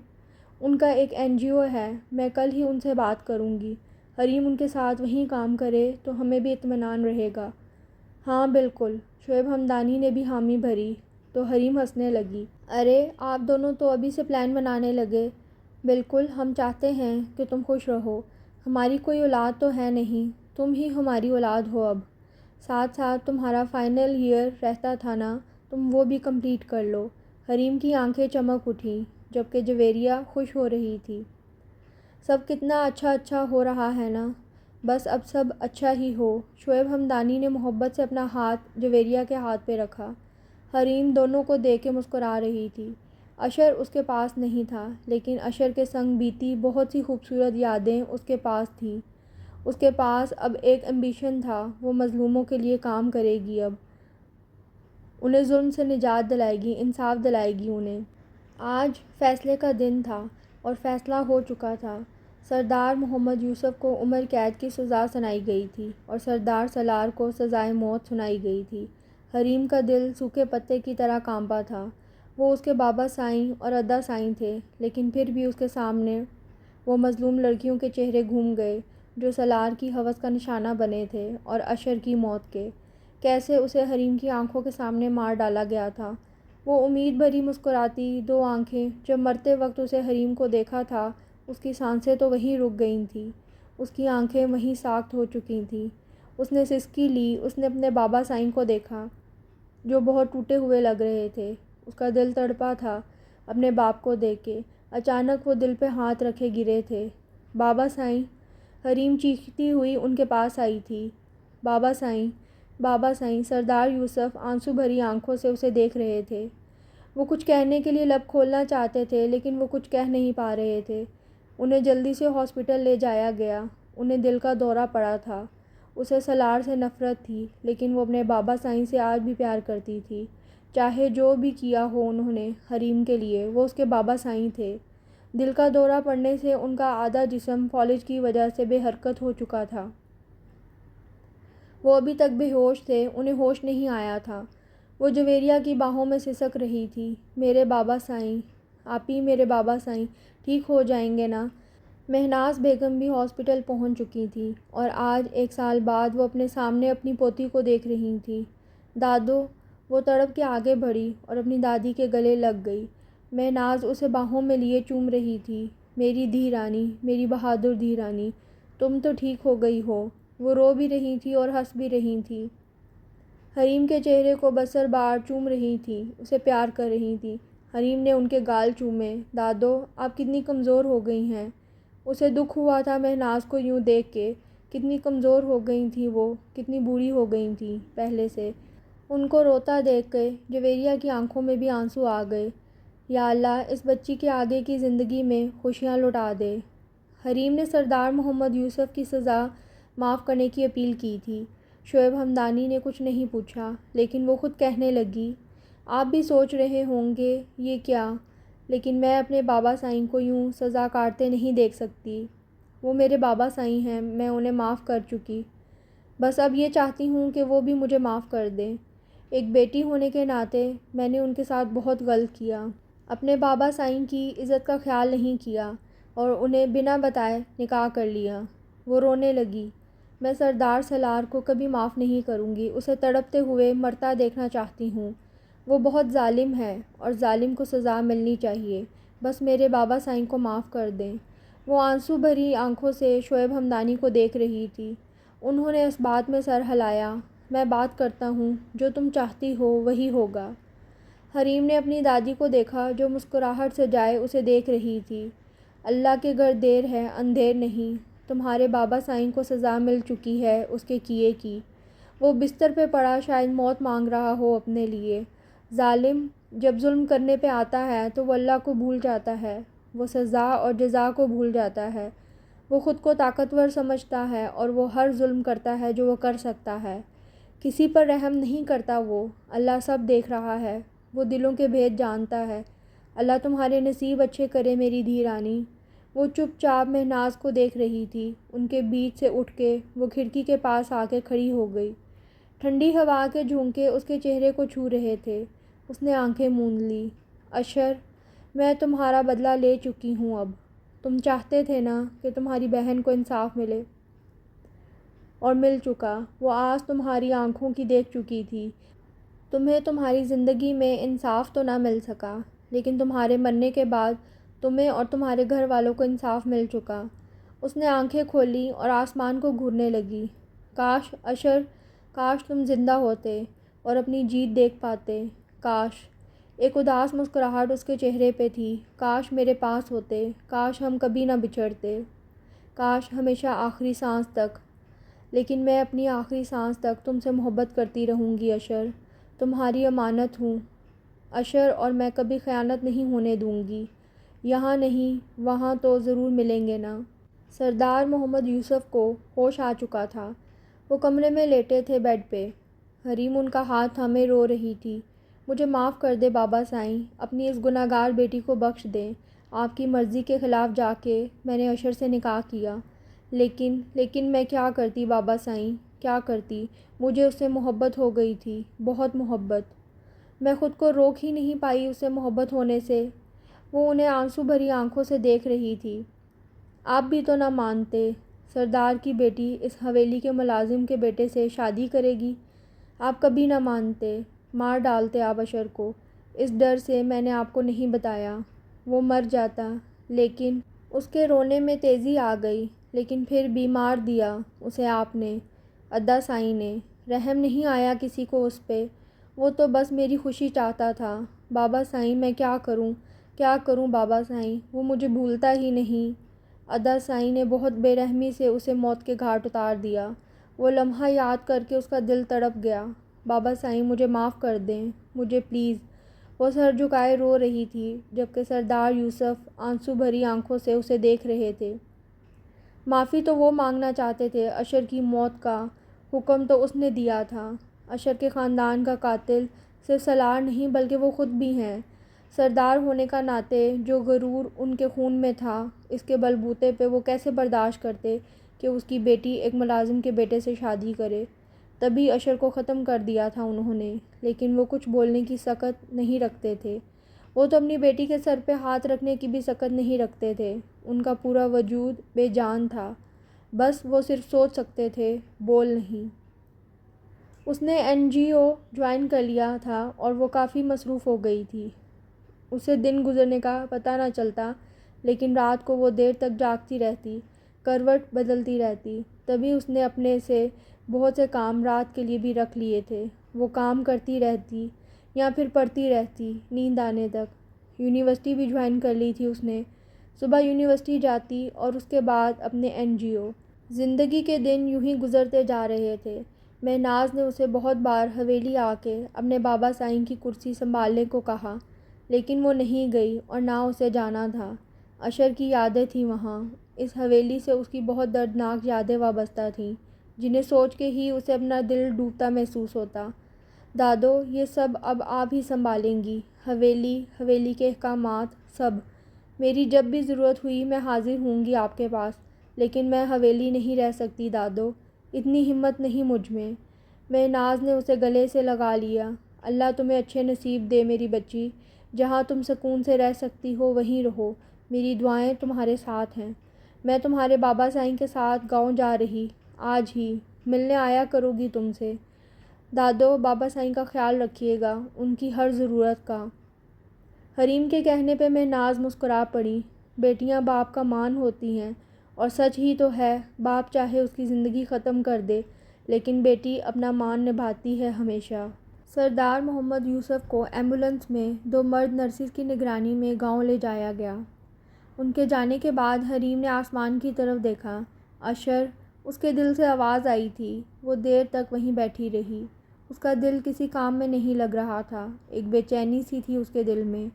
ان کا ایک NGO ہے، میں کل ہی ان سے بات کروں گی۔ حریم ان کے ساتھ وہیں کام کرے تو ہمیں بھی اطمینان رہے گا۔ ہاں بالکل، شعیب ہمدانی نے بھی حامی بھری تو حریم ہنسنے لگی۔ ارے آپ دونوں تو ابھی سے پلان بنانے لگے۔ بالکل، ہم چاہتے ہیں کہ تم خوش رہو۔ ہماری کوئی اولاد تو ہے نہیں، تم ہی ہماری اولاد ہو اب۔ ساتھ ساتھ تمہارا فائنل ایئر رہتا تھا نا، تم وہ بھی کمپلیٹ کر لو۔ حریم کی آنکھیں چمک اٹھیں جبکہ جویریہ خوش ہو رہی تھی۔ سب کتنا اچھا ہو رہا ہے نا، بس اب سب اچھا ہی ہو۔ شعیب ہمدانی نے محبت سے اپنا ہاتھ جویریہ کے ہاتھ پہ رکھا۔ حریم دونوں کو دیکھ کے مسکرا رہی تھی۔ عشر اس کے پاس نہیں تھا، لیکن عشر کے سنگ بیتی بہت سی خوبصورت یادیں اس کے پاس تھیں۔ اس کے پاس اب ایک ایمبیشن تھا، وہ مظلوموں کے لیے کام کرے گی، اب انہیں ظلم سے نجات دلائے گی، انصاف دلائے گی انہیں۔ آج فیصلے کا دن تھا اور فیصلہ ہو چکا تھا۔ سردار محمد یوسف کو عمر قید کی سزا سنائی گئی تھی اور سردار سالار کو سزائے موت سنائی گئی تھی۔ حریم کا دل سوکھے پتے کی طرح کانپا تھا۔ وہ اس کے بابا سائیں اور ادا سائیں تھے، لیکن پھر بھی اس کے سامنے وہ مظلوم لڑکیوں کے چہرے گھوم گئے جو سالار کی ہوس کا نشانہ بنے تھے اور عشر کی موت کے۔ کیسے اسے حریم کی آنکھوں کے سامنے مار ڈالا گیا تھا۔ وہ امید بھری مسکراتی دو آنکھیں، جب مرتے وقت اسے حریم کو دیکھا تھا اس کی سانسیں تو وہیں رک گئی تھیں، اس کی آنکھیں وہیں ساخت ہو چکی تھیں۔ اس نے سسکی لی، اس نے اپنے بابا سائیں کو دیکھا جو بہت ٹوٹے ہوئے لگ رہے تھے۔ اس کا دل تڑپا تھا اپنے باپ کو دیکھ کے۔ اچانک وہ دل پہ ہاتھ رکھے گرے تھے۔ بابا سائیں، حریم چیختی ہوئی ان کے پاس آئی تھی۔ بابا سائیں، بابا سائیں۔ سردار یوسف آنسو بھری آنکھوں سے اسے دیکھ رہے تھے۔ وہ کچھ کہنے کے لیے لب کھولنا چاہتے تھے لیکن وہ کچھ کہہ نہیں پا رہے تھے۔ انہیں جلدی سے ہاسپٹل لے جایا گیا۔ انہیں دل کا دورہ پڑا تھا۔ اسے سالار سے نفرت تھی لیکن وہ اپنے بابا سائیں سے آج بھی پیار کرتی تھی۔ چاہے جو بھی کیا ہو انہوں نے حریم کے لیے، وہ اس کے بابا سائیں تھے۔ دل کا دورہ پڑنے سے ان کا آدھا جسم فالج کی وجہ سے بے حرکت ہو چکا تھا۔ وہ ابھی تک بے ہوش تھے، انہیں ہوش نہیں آیا تھا۔ وہ جویریہ کی باہوں میں سسک رہی تھی۔ میرے بابا سائیں، آپی، میرے بابا سائیں ٹھیک ہو جائیں گے نا؟ مہناز بیگم بھی ہاسپٹل پہنچ چکی تھی اور آج 1 سال بعد وہ اپنے سامنے اپنی پوتی کو دیکھ رہی تھی۔ دادو، وہ تڑپ کے آگے بڑھی اور اپنی دادی کے گلے لگ گئی۔ مہناز اسے باہوں میں لیے چوم رہی تھی۔ میری دھی رانی، میری بہادر دھی رانی، تم تو ٹھیک ہو گئی ہو۔ وہ رو بھی رہی تھی اور ہنس بھی رہی تھی۔ حریم کے چہرے کو بسر بار چوم رہی تھی، اسے پیار کر رہی تھی۔ حریم نے ان کے گال چومے۔ دادو، آپ کتنی کمزور ہو گئی ہیں۔ اسے دکھ ہوا تھا مہناز کو یوں دیکھ کے، کتنی کمزور ہو گئی تھیں وہ، کتنی بوڑھی ہو گئی تھیں پہلے سے۔ ان کو روتا دیکھ کے جویریہ کی آنکھوں میں بھی آنسو آ گئے۔ یا اللہ، اس بچی کے آگے کی زندگی میں خوشیاں لوٹا دے۔ حریم نے سردار محمد یوسف کی سزا معاف کرنے کی اپیل کی تھی۔ شعیب ہمدانی نے کچھ نہیں پوچھا لیکن وہ خود کہنے لگی، آپ بھی سوچ رہے ہوں گے یہ کیا، لیکن میں اپنے بابا سائیں کو یوں سزا کاٹتے نہیں دیکھ سکتی۔ وہ میرے بابا سائیں ہیں، میں انہیں معاف کر چکی۔ بس اب یہ چاہتی ہوں کہ وہ بھی مجھے معاف کر دیں۔ ایک بیٹی ہونے کے ناطے میں نے ان کے ساتھ بہت غلط کیا۔ اپنے بابا سائیں کی عزت کا خیال نہیں کیا اور انہیں بنا بتائے نکاح کر لیا۔ وہ رونے لگی۔ میں سردار سالار کو کبھی معاف نہیں کروں گی، اسے تڑپتے ہوئے مرتا دیکھنا چاہتی ہوں۔ وہ بہت ظالم ہے اور ظالم کو سزا ملنی چاہیے۔ بس میرے بابا سائیں کو معاف کر دیں۔ وہ آنسو بھری آنکھوں سے شعیب ہمدانی کو دیکھ رہی تھی۔ انہوں نے اس بات میں سر ہلایا۔ میں بات کرتا ہوں، جو تم چاہتی ہو وہی ہوگا۔ حریم نے اپنی دادی کو دیکھا جو مسکراہٹ سے جائے اسے دیکھ رہی تھی۔ اللہ کے گھر دیر ہے اندھیر نہیں، تمہارے بابا سائیں کو سزا مل چکی ہے اس کے کیے کی۔ وہ بستر پہ پڑا شاید موت مانگ رہا ہو اپنے لیے۔ ظالم جب ظلم کرنے پہ آتا ہے تو وہ اللہ کو بھول جاتا ہے، وہ سزا اور جزا کو بھول جاتا ہے۔ وہ خود کو طاقتور سمجھتا ہے اور وہ ہر ظلم کرتا ہے جو وہ کر سکتا ہے۔ کسی پر رحم نہیں کرتا وہ، اللہ سب دیکھ رہا ہے، وہ دلوں کے بھید جانتا ہے۔ اللہ تمہارے نصیب اچھے کرے میری دھی رانی۔ وہ چپ چاپ مہناز کو دیکھ رہی تھی۔ ان کے بیچ سے اٹھ کے وہ کھڑکی کے پاس آ کے کھڑی ہو گئی۔ ٹھنڈی ہوا کے جھونکے اس کے چہرے کو چھو رہے تھے۔ اس نے آنکھیں موند لی۔ اشر، میں تمہارا بدلہ لے چکی ہوں اب۔ تم چاہتے تھے نا کہ تمہاری بہن کو انصاف ملے، اور مل چکا۔ وہ آج تمہاری آنکھوں کی دیکھ چکی تھی۔ تمہیں تمہاری زندگی میں انصاف تو نہ مل سکا، لیکن تمہارے مرنے کے بعد تمہیں اور تمہارے گھر والوں کو انصاف مل چکا۔ اس نے آنکھیں کھولیں اور آسمان کو گھورنے لگی۔ کاش اشر، کاش تم زندہ ہوتے اور اپنی جیت دیکھ پاتے۔ کاش، ایک اداس مسکراہٹ اس کے چہرے پہ تھی۔ کاش میرے پاس ہوتے، کاش ہم کبھی نہ بچھڑتے، کاش ہمیشہ آخری سانس تک۔ لیکن میں اپنی آخری سانس تک تم سے محبت کرتی رہوں گی اشر، تمہاری امانت ہوں اشر، اور میں کبھی خیانت نہیں ہونے دوں گی۔ یہاں نہیں، وہاں تو ضرور ملیں گے نا۔ سردار محمد یوسف کو ہوش آ چکا تھا۔ وہ کمرے میں لیٹے تھے بیڈ پہ۔ حریم ان کا ہاتھ تھامے رو رہی تھی۔ مجھے معاف کر دے بابا سائیں، اپنی اس گناہ گار بیٹی کو بخش دیں۔ آپ کی مرضی کے خلاف جا کے میں نے اشر سے نکاح کیا، لیکن میں کیا کرتی بابا سائیں، کیا کرتی؟ مجھے اس سے محبت ہو گئی تھی، بہت محبت۔ میں خود کو روک ہی نہیں پائی اس سے محبت ہونے سے۔ وہ انہیں آنسو بھری آنکھوں سے دیکھ رہی تھی۔ آپ بھی تو نہ مانتے، سردار کی بیٹی اس حویلی کے ملازم کے بیٹے سے شادی کرے گی؟ آپ کبھی نہ مانتے، مار ڈالتے آپ اشر کو۔ اس ڈر سے میں نے آپ کو نہیں بتایا، وہ مر جاتا۔ لیکن اس کے رونے میں تیزی آ گئی۔ لیکن پھر بھی مار دیا اسے آپ نے، ادا سائیں نے۔ رحم نہیں آیا کسی کو اس پہ۔ وہ تو بس میری خوشی چاہتا تھا۔ بابا سائیں میں کیا کروں، کیا کروں بابا سائیں، وہ مجھے بھولتا ہی نہیں۔ ادا سائیں نے بہت بے رحمی سے اسے موت کے گھاٹ اتار دیا۔ وہ لمحہ یاد کر کے اس کا دل تڑپ گیا۔ بابا سائیں مجھے معاف کر دیں، مجھے پلیز۔ وہ سر جھکائے رو رہی تھی، جبکہ سردار یوسف آنسو بھری آنکھوں سے اسے دیکھ رہے تھے۔ معافی تو وہ مانگنا چاہتے تھے، اشر کی موت کا حکم تو اس نے دیا تھا۔ اشر کے خاندان کا قاتل صرف سالار نہیں بلکہ وہ خود بھی ہیں۔ سردار ہونے کا ناطے جو غرور ان کے خون میں تھا، اس کے بلبوتے پہ وہ کیسے برداشت کرتے کہ اس کی بیٹی ایک ملازم کے بیٹے سے شادی کرے؟ تبھی اشر کو ختم کر دیا تھا انہوں نے، لیکن وہ کچھ بولنے کی سکت نہیں رکھتے تھے۔ وہ تو اپنی بیٹی کے سر پہ ہاتھ رکھنے کی بھی سکت نہیں رکھتے تھے۔ ان کا پورا وجود بے جان تھا، بس وہ صرف سوچ سکتے تھے، بول نہیں۔ اس نے NGO جوائن کر لیا تھا اور وہ کافی مصروف ہو گئی تھی۔ اسے دن گزرنے کا پتہ نہ چلتا، لیکن رات کو وہ دیر تک جاگتی رہتی، کروٹ بدلتی رہتی۔ تبھی اس نے اپنے سے بہت سے کام رات کے لیے بھی رکھ لیے تھے۔ وہ کام کرتی رہتی یا پھر پڑھتی رہتی نیند آنے تک۔ یونیورسٹی بھی جوائن کر لی تھی اس نے۔ صبح یونیورسٹی جاتی اور اس کے بعد اپنے NGO۔ زندگی کے دن یوں ہی گزرتے جا رہے تھے۔ مہناز نے اسے بہت بار حویلی آ کے اپنے بابا سائیں کی کرسی سنبھالنے کو کہا، لیکن وہ نہیں گئی اور نہ اسے جانا تھا۔ اشر کی یادیں تھیں وہاں۔ اس حویلی سے اس کی بہت دردناک یادیں وابستہ تھیں، جنہیں سوچ کے ہی اسے اپنا دل ڈوبتا محسوس ہوتا۔ دادو، یہ سب اب آپ ہی سنبھالیں گی، حویلی کے احکامات، سب۔ میری جب بھی ضرورت ہوئی میں حاضر ہوں گی آپ کے پاس، لیکن میں حویلی نہیں رہ سکتی دادو، اتنی ہمت نہیں مجھ میں۔ مہناز نے اسے گلے سے لگا لیا۔ اللہ تمہیں اچھے نصیب دے میری بچی، جہاں تم سکون سے رہ سکتی ہو وہیں رہو، میری دعائیں تمہارے ساتھ ہیں۔ میں تمہارے بابا سائیں کے ساتھ گاؤں جا رہی، آج ہی ملنے آیا کرو گی تم سے۔ دادو، بابا سائیں کا خیال رکھیے گا، ان کی ہر ضرورت کا۔ حریم کے کہنے پہ مہناز مسکرا پڑی۔ بیٹیاں باپ کا مان ہوتی ہیں، اور سچ ہی تو ہے، باپ چاہے اس کی زندگی ختم کر دے، لیکن بیٹی اپنا مان نبھاتی ہے ہمیشہ۔ سردار محمد یوسف کو ایمبولینس میں 2 مرد نرسز کی نگرانی میں گاؤں لے جایا گیا۔ ان کے جانے کے بعد حریم نے آسمان کی طرف دیکھا۔ اشر، اس کے دل سے آواز آئی تھی۔ وہ دیر تک وہیں بیٹھی رہی۔ اس کا دل کسی کام میں نہیں لگ رہا تھا، ایک بے چینی سی تھی اس کے دل میں۔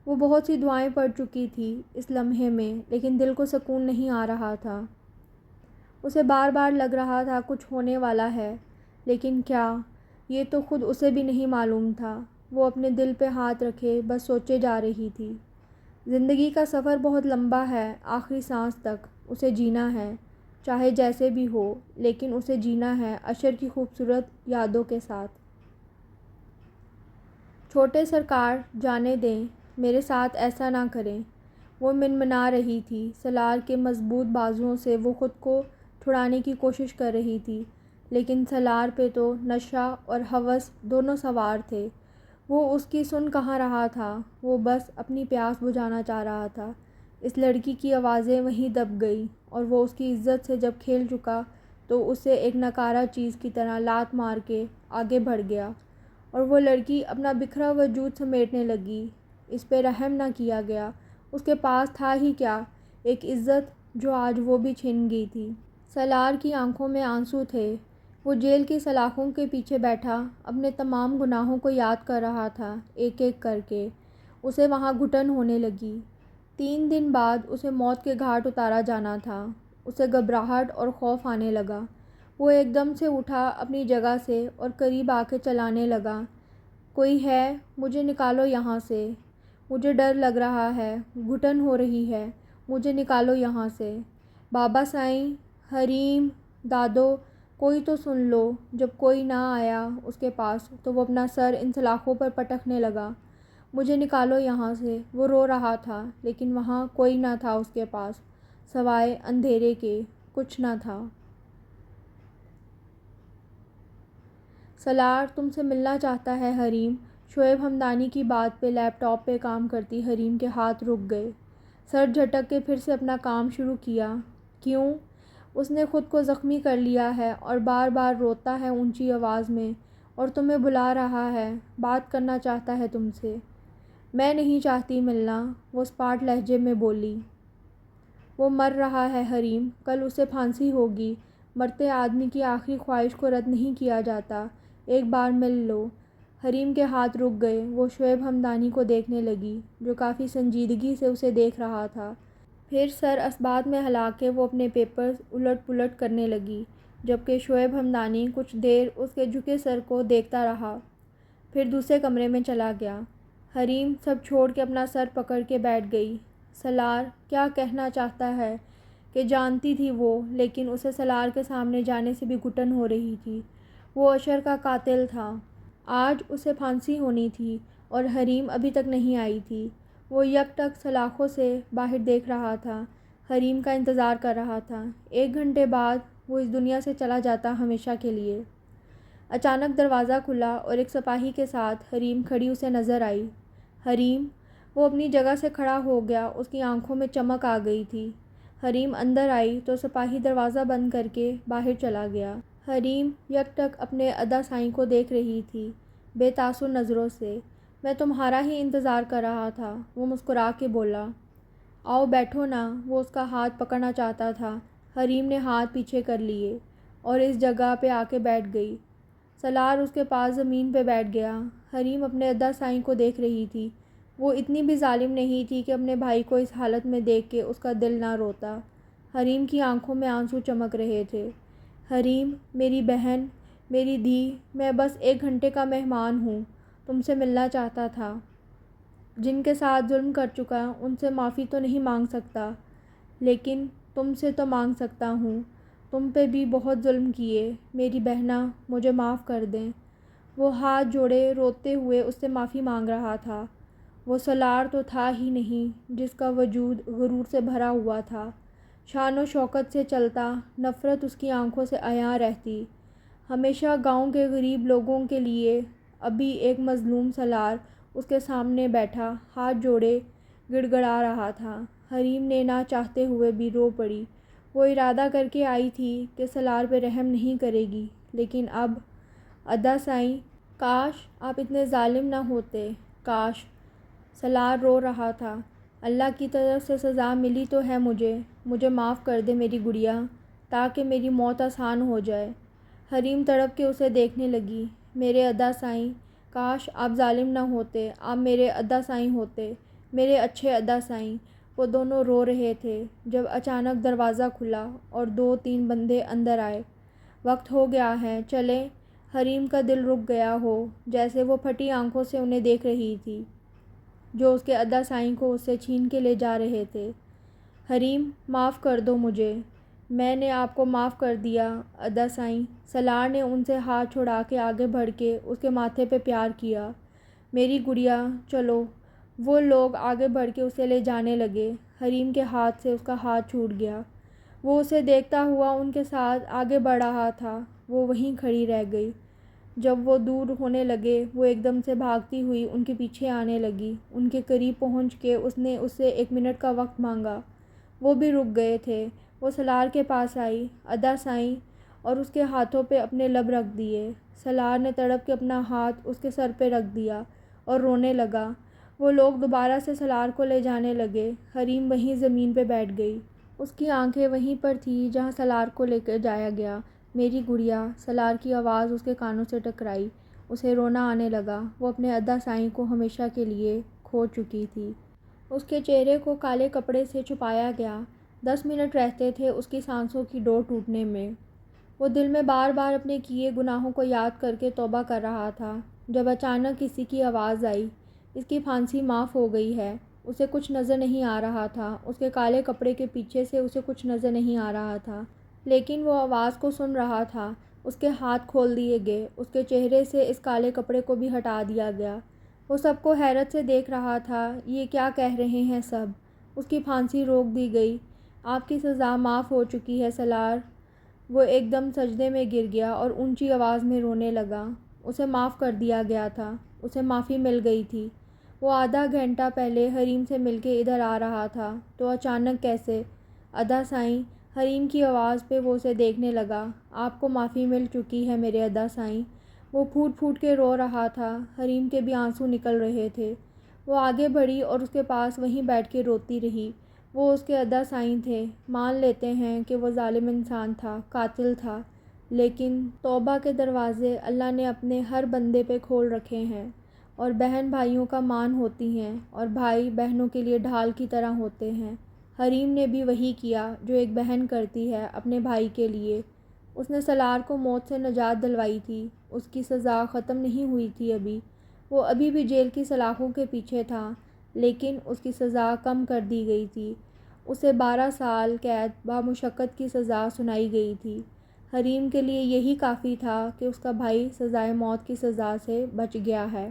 وہ بہت سی دعائیں پڑھ چکی تھی اس لمحے میں، لیکن دل کو سکون نہیں آ رہا تھا۔ اسے بار بار لگ رہا تھا کچھ ہونے والا ہے، لیکن کیا، یہ تو خود اسے بھی نہیں معلوم تھا۔ وہ اپنے دل پہ ہاتھ رکھے بس سوچے جا رہی تھی۔ زندگی کا سفر بہت لمبا ہے، آخری سانس تک اسے جینا ہے۔ چاہے جیسے بھی ہو، لیکن اسے جینا ہے اشر کی خوبصورت یادوں کے ساتھ۔ چھوٹے سرکار جانے دیں، میرے ساتھ ایسا نہ کریں، وہ منمنا رہی تھی۔ سالار کے مضبوط بازوؤں سے وہ خود کو چھڑانے کی کوشش کر رہی تھی، لیکن سالار پہ تو نشہ اور ہوس دونوں سوار تھے۔ وہ اس کی سن کہاں رہا تھا، وہ بس اپنی پیاس بجھانا چاہ رہا تھا۔ اس لڑکی کی آوازیں وہیں دب گئیں، اور وہ اس کی عزت سے جب کھیل چکا تو اسے ایک ناکارہ چیز کی طرح لات مار کے آگے بڑھ گیا، اور وہ لڑکی اپنا بکھرا وجود سمیٹنے لگی۔ اس پہ رحم نہ کیا گیا۔ اس کے پاس تھا ہی کیا، ایک عزت جو آج وہ بھی چھن گئی تھی۔ سالار کی آنکھوں میں آنسو تھے۔ وہ جیل کی سلاخوں کے پیچھے بیٹھا اپنے تمام گناہوں کو یاد کر رہا تھا، ایک ایک کر کے۔ اسے وہاں گھٹن ہونے لگی۔ 3 دن بعد اسے موت کے گھاٹ اتارا جانا تھا۔ اسے گھبراہٹ اور خوف آنے لگا۔ وہ ایک دم سے اٹھا اپنی جگہ سے اور قریب آ کے چلانے لگا۔ کوئی ہے؟ مجھے نکالو یہاں سے، مجھے ڈر لگ رہا ہے، گھٹن ہو رہی ہے، مجھے نکالو یہاں سے۔ بابا سائیں، حریم، دادو، کوئی تو سن لو۔ جب کوئی نہ آیا اس کے پاس تو وہ اپنا سر ان سلاخوں پر پٹکنے لگا۔ مجھے نکالو یہاں سے۔ وہ رو رہا تھا، لیکن وہاں کوئی نہ تھا اس کے پاس، سوائے اندھیرے کے، کچھ نہ تھا۔ سالار تم سے ملنا چاہتا ہے حریم۔ شعیب ہمدانی کی بات پہ لیپ ٹاپ پہ کام کرتی حریم کے ہاتھ رک گئے۔ سر جھٹک کے پھر سے اپنا کام شروع کیا۔ کیوں؟ اس نے خود کو زخمی کر لیا ہے اور بار بار روتا ہے اونچی آواز میں، اور تمہیں بلا رہا ہے، بات کرنا چاہتا ہے تم سے۔ میں نہیں چاہتی ملنا، وہ اسپاٹ لہجے میں بولی۔ وہ مر رہا ہے حریم، کل اسے پھانسی ہوگی۔ مرتے آدمی کی آخری خواہش کو رد نہیں کیا جاتا۔ ایک بار مل لو۔ حریم کے ہاتھ رک گئے۔ وہ شعیب ہمدانی کو دیکھنے لگی، جو کافی سنجیدگی سے اسے دیکھ رہا تھا۔ پھر سر اسبات میں ہلا کے وہ اپنے پیپرز الٹ پلٹ کرنے لگی، جبکہ شعیب ہمدانی کچھ دیر اس کے جھکے سر کو دیکھتا رہا، پھر دوسرے کمرے میں چلا گیا۔ حریم سب چھوڑ کے اپنا سر پکڑ کے بیٹھ گئی۔ سالار کیا کہنا چاہتا ہے کہ جانتی تھی وہ، لیکن اسے سالار کے سامنے جانے سے بھی گھٹن ہو رہی تھی۔ وہ اشر کا قاتل تھا۔ آج اسے پھانسی ہونی تھی، اور حریم ابھی تک نہیں آئی تھی۔ وہ یک ٹک سلاخوں سے باہر دیکھ رہا تھا، حریم کا انتظار کر رہا تھا۔ 1 گھنٹے بعد وہ اس دنیا سے چلا جاتا ہمیشہ کے لیے۔ اچانک دروازہ کھلا اور ایک سپاہی کے ساتھ حریم کھڑی اسے نظر آئی۔ حریم! وہ اپنی جگہ سے کھڑا ہو گیا، اس کی آنکھوں میں چمک آ گئی تھی۔ حریم اندر آئی تو سپاہی دروازہ بند کر کے باہر چلا گیا۔ حریم یک ٹک اپنے ادا سائیں کو دیکھ رہی تھی، بے تاثر نظروں سے۔ میں تمہارا ہی انتظار کر رہا تھا، وہ مسکرا کے بولا۔ آؤ بیٹھو نا۔ وہ اس کا ہاتھ پکڑنا چاہتا تھا۔ حریم نے ہاتھ پیچھے کر لیے اور اس جگہ پہ آ کے بیٹھ گئی۔ سالار اس کے پاس زمین پہ بیٹھ گیا۔ حریم اپنے ادا سائیں کو دیکھ رہی تھی۔ وہ اتنی بھی ظالم نہیں تھی کہ اپنے بھائی کو اس حالت میں دیکھ کے اس کا دل نہ روتا۔ حریم کی آنکھوں میں آنسو چمک رہے تھے۔ حریم، میری بہن، میری دھی، میں بس 1 گھنٹے کا مہمان ہوں، تم سے ملنا چاہتا تھا۔ جن کے ساتھ ظلم کر چکا ان سے معافی تو نہیں مانگ سکتا، لیکن تم سے تو مانگ سکتا ہوں۔ تم پہ بھی بہت ظلم کیے، میری بہنا، مجھے معاف کر دیں۔ وہ ہاتھ جوڑے روتے ہوئے اس سے معافی مانگ رہا تھا۔ وہ سالار تو تھا ہی نہیں جس کا وجود غرور سے بھرا ہوا تھا، شان و شوکت سے چلتا، نفرت اس کی آنکھوں سے عیاں رہتی۔ ہمیشہ گاؤں کے غریب لوگوں کے لیے ابھی ایک مظلوم سالار اس کے سامنے بیٹھا، ہاتھ جوڑے گڑ گڑا رہا تھا۔ حریم نے نہ چاہتے ہوئے بھی رو پڑی۔ وہ ارادہ کر کے آئی تھی کہ سالار پہ رحم نہیں کرے گی، لیکن اب ادا سائیں، کاش آپ اتنے ظالم نہ ہوتے، کاش۔ سالار رو رہا تھا۔ اللہ کی طرف سے سزا ملی تو ہے مجھے معاف کر دے میری گڑیا، تاکہ میری موت آسان ہو جائے۔ حریم تڑپ کے اسے دیکھنے لگی۔ میرے ادا سائیں، کاش آپ ظالم نہ ہوتے، آپ میرے ادا سائیں ہوتے، میرے اچھے ادا سائیں۔ وہ دونوں رو رہے تھے جب اچانک دروازہ کھلا اور 2-3 بندے اندر آئے۔ وقت ہو گیا ہے، چلیں۔ حریم کا دل رک گیا ہو، جیسے وہ پھٹی آنکھوں سے انہیں دیکھ رہی تھی، جو اس کے ادا سائیں کو اس سے چھین کے لے جا رہے تھے۔ حریم، معاف کر دو مجھے، میں نے آپ کو معاف کر دیا ادا سائیں۔ سالار نے ان سے ہاتھ چھڑا کے آگے بڑھ کے اس کے ماتھے پہ پیار کیا۔ میری گڑیا چلو۔ وہ لوگ آگے بڑھ کے اسے لے جانے لگے۔ حریم کے ہاتھ سے اس کا ہاتھ چھوٹ گیا۔ وہ اسے دیکھتا ہوا ان کے ساتھ آگے بڑھ رہا تھا۔ وہ وہیں کھڑی رہ گئی۔ جب وہ دور ہونے لگے وہ ایک دم سے بھاگتی ہوئی ان کے پیچھے آنے لگی۔ ان کے قریب پہنچ کے اس نے اس سے 1 منٹ کا وقت مانگا۔ وہ بھی رک گئے تھے۔ وہ سالار کے پاس آئی ادا سائیں اور اس کے ہاتھوں پہ اپنے لب رکھ دیے۔ سالار نے تڑپ کے اپنا ہاتھ اس کے سر پہ رکھ دیا اور رونے لگا۔ وہ لوگ دوبارہ سے سالار کو لے جانے لگے۔ حریم وہیں زمین پہ بیٹھ گئی۔ اس کی آنکھیں وہیں پر تھیں جہاں سالار کو لے کے جایا گیا۔ میری گڑیا، سالار کی آواز اس کے کانوں سے ٹکرائی۔ اسے رونا آنے لگا۔ وہ اپنے ادا سائیں کو ہمیشہ کے لیے کھو چکی تھی۔ اس کے چہرے کو کالے کپڑے سے چھپایا گیا۔ 10 منٹ رہتے تھے اس کی سانسوں کی ڈور ٹوٹنے میں۔ وہ دل میں بار بار اپنے کیے گناہوں کو یاد کر کے توبہ کر رہا تھا، جب اچانک کسی کی آواز آئی، اس کی پھانسی معاف ہو گئی ہے۔ اسے کچھ نظر نہیں آ رہا تھا۔ اس کے کالے کپڑے کے پیچھے سے اسے کچھ نظر نہیں آ رہا تھا، لیکن وہ آواز کو سن رہا تھا۔ اس کے ہاتھ کھول دیے گئے۔ اس کے چہرے سے اس کالے کپڑے کو بھی ہٹا دیا گیا۔ وہ سب کو حیرت سے دیکھ رہا تھا۔ یہ کیا کہہ رہے ہیں سب؟ اس کی پھانسی روک دی گئی۔ آپ کی سزا معاف ہو چکی ہے سالار۔ وہ ایک دم سجدے میں گر گیا اور اونچی آواز میں رونے لگا۔ اسے معاف کر دیا گیا تھا۔ اسے معافی مل گئی تھی۔ وہ آدھا گھنٹہ پہلے حریم سے مل کے ادھر آ رہا تھا، تو اچانک کیسے؟ ادا سائیں، حریم کی آواز پہ وہ اسے دیکھنے لگا۔ آپ کو معافی مل چکی ہے میرے ادا سائیں۔ وہ پھوٹ پھوٹ کے رو رہا تھا۔ حریم کے بھی آنسو نکل رہے تھے۔ وہ آگے بڑھی اور اس کے پاس وہیں بیٹھ کے روتی رہی۔ وہ اس کے ادا سائیں تھے۔ مان لیتے ہیں کہ وہ ظالم انسان تھا، قاتل تھا، لیکن توبہ کے دروازے اللہ نے اپنے ہر بندے پہ کھول رکھے ہیں، اور بہن بھائیوں کا مان ہوتی ہیں، اور بھائی بہنوں کے لیے ڈھال کی طرح ہوتے ہیں۔ حریم نے بھی وہی کیا جو ایک بہن کرتی ہے اپنے بھائی کے لیے۔ اس نے سالار کو موت سے نجات دلوائی تھی۔ اس کی سزا ختم نہیں ہوئی تھی ابھی۔ وہ ابھی بھی جیل کی سلاخوں کے پیچھے تھا، لیکن اس کی سزا کم کر دی گئی تھی۔ اسے 12 سال قید بامشقت کی سزا سنائی گئی تھی۔ حریم کے لیے یہی کافی تھا کہ اس کا بھائی سزائے موت کی سزا سے بچ گیا ہے۔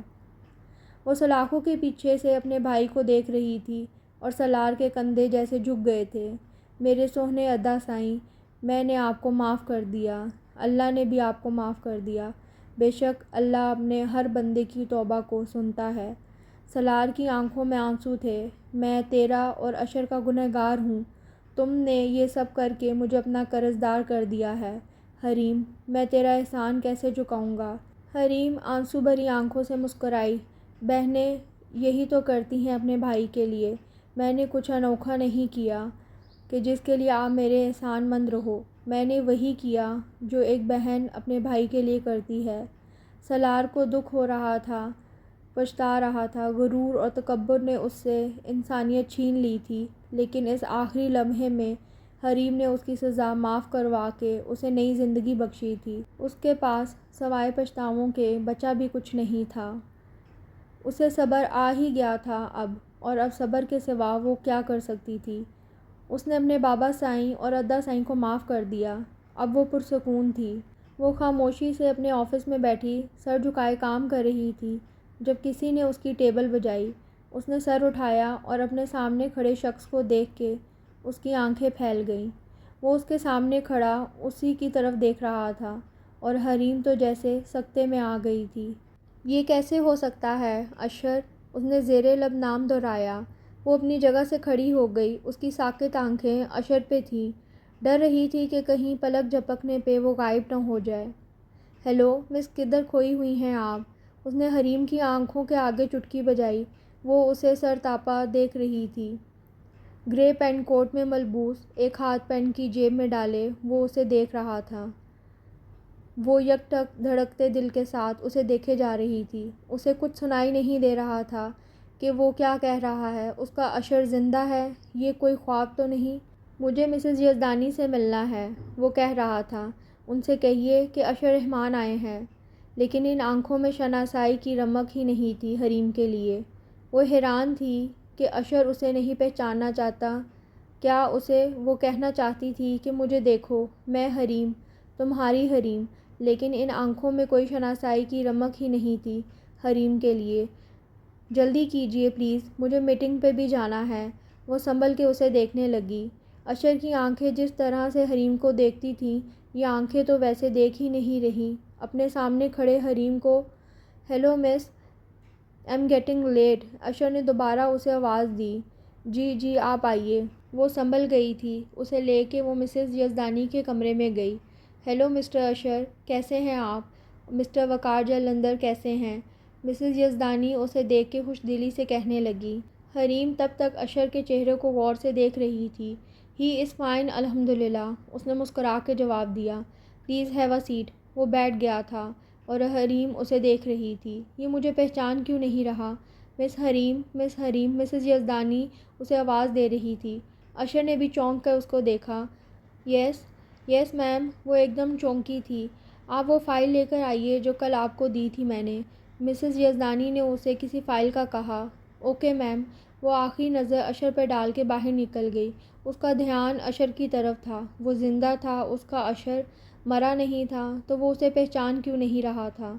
وہ سلاخوں کے پیچھے سے اپنے بھائی کو دیکھ رہی تھی اور سالار کے کندھے جیسے جھک گئے تھے۔ میرے سوہنے ادا سائیں، میں نے آپ کو معاف کر دیا۔ اللہ نے بھی آپ کو معاف کر دیا۔ بے شک اللہ اپنے ہر بندے کی توبہ کو سنتا ہے۔ سالار کی آنکھوں میں آنسو تھے۔ میں تیرا اور اشر کا گنہگار ہوں۔ تم نے یہ سب کر کے مجھے اپنا قرض دار کر دیا ہے۔ حریم، میں تیرا احسان کیسے چکاؤں گا؟ حریم آنسو بھری آنکھوں سے مسکرائی۔ بہنیں یہی تو کرتی ہیں اپنے بھائی کے لیے۔ میں نے کچھ انوکھا نہیں کیا کہ جس کے لیے آپ میرے احسان مند رہو۔ میں نے وہی کیا جو ایک بہن اپنے بھائی کے لیے کرتی ہے۔ سالار کو دکھ ہو رہا تھا، پچھتا رہا تھا۔ غرور اور تکبر نے اس سے انسانیت چھین لی تھی، لیکن اس آخری لمحے میں حریم نے اس کی سزا معاف کروا کے اسے نئی زندگی بخشی تھی۔ اس کے پاس سوائے پچھتاووں کے بچا بھی کچھ نہیں تھا۔ اسے صبر آ ہی گیا تھا اب، اور اب صبر کے سوا وہ کیا کر سکتی تھی؟ اس نے اپنے بابا سائیں اور ادا سائیں کو معاف کر دیا۔ اب وہ پرسکون تھی۔ وہ خاموشی سے اپنے آفس میں بیٹھی سر جھکائے کام کر رہی تھی، جب کسی نے اس کی ٹیبل بجائی۔ اس نے سر اٹھایا اور اپنے سامنے کھڑے شخص کو دیکھ کے اس کی آنکھیں پھیل گئیں۔ وہ اس کے سامنے کھڑا اسی کی طرف دیکھ رہا تھا، اور حریم تو جیسے سکتے میں آ گئی تھی۔ یہ کیسے ہو سکتا ہے اشر؟ اس نے زیر لب نام دہرایا۔ وہ اپنی جگہ سے کھڑی ہو گئی۔ اس کی ساکت آنکھیں اشر پہ تھیں۔ ڈر رہی تھی کہ کہیں پلک جھپکنے پہ وہ غائب نہ ہو جائے۔ ہیلو مس، کدھر کھوئی ہوئی ہیں آپ؟ اس نے حریم کی آنکھوں کے آگے چٹکی بجائی۔ وہ اسے سر تاپا دیکھ رہی تھی۔ گرے پینٹ کوٹ میں ملبوس، ایک ہاتھ پینٹ کی جیب میں ڈالے وہ اسے دیکھ رہا تھا۔ وہ یک ٹک دھڑکتے دل کے ساتھ اسے دیکھے جا رہی تھی۔ اسے کچھ سنائی نہیں دے رہا تھا کہ وہ کیا کہہ رہا ہے۔ اس کا اشر زندہ ہے؟ یہ کوئی خواب تو نہیں؟ مجھے مسز یزدانی سے ملنا ہے، وہ کہہ رہا تھا۔ ان سے کہیے کہ اشر رحمان آئے ہیں۔ لیکن ان آنکھوں میں شناسائی کی رمق ہی نہیں تھی حریم کے لیے۔ وہ حیران تھی کہ اشر اسے نہیں پہچاننا چاہتا۔ کیا اسے وہ کہنا چاہتی تھی کہ مجھے دیکھو، میں حریم، تمہاری حریم، لیکن ان آنکھوں میں کوئی شناسائی کی رمق ہی نہیں تھی حریم کے لیے۔ جلدی کیجیے پلیز، مجھے میٹنگ پہ بھی جانا ہے۔ وہ سنبھل کے اسے دیکھنے لگی۔ اشر کی آنکھیں جس طرح سے حریم کو دیکھتی تھیں، یہ آنکھیں تو ویسے دیکھ ہی نہیں رہیں۔ اپنے سامنے کھڑے حریم کو hello miss, am getting late, Ashar نے دوبارہ اسے آواز دی۔ جی جی آپ آئیے۔ وہ سنبھل گئی تھی۔ اسے لے کے وہ مسز یزدانی کے کمرے میں گئی۔ ہیلو مسٹر اشر، کیسے ہیں آپ؟ مسٹر وقار جلندر کیسے ہیں؟ مسز یزدانی اسے دیکھ کے خوش دلی سے کہنے لگی۔ حریم تب تک اشر کے چہرے کو غور سے دیکھ رہی تھی۔ ہی از فائن الحمدللہ، اس نے مسکرا کے جواب دیا۔ Please have a seat. وہ بیٹھ گیا تھا اور حریم اسے دیکھ رہی تھی۔ یہ مجھے پہچان کیوں نہیں رہا؟ مس حریم، مس حریم، مسز یزدانی اسے آواز دے رہی تھی۔ اشر نے بھی چونک کر اس کو دیکھا۔ یس یس میم، وہ ایک دم چونکی تھی۔ آپ وہ فائل لے کر آئیے جو کل آپ کو دی تھی میں نے، مسز یزدانی نے اسے کسی فائل کا کہا۔ Okay ma'am. وہ آخری نظر اشر پہ ڈال کے باہر نکل گئی۔ اس کا دھیان اشر کی طرف تھا۔ وہ زندہ تھا، اس کا اشر مرا نہیں تھا، تو وہ اسے پہچان کیوں نہیں رہا تھا؟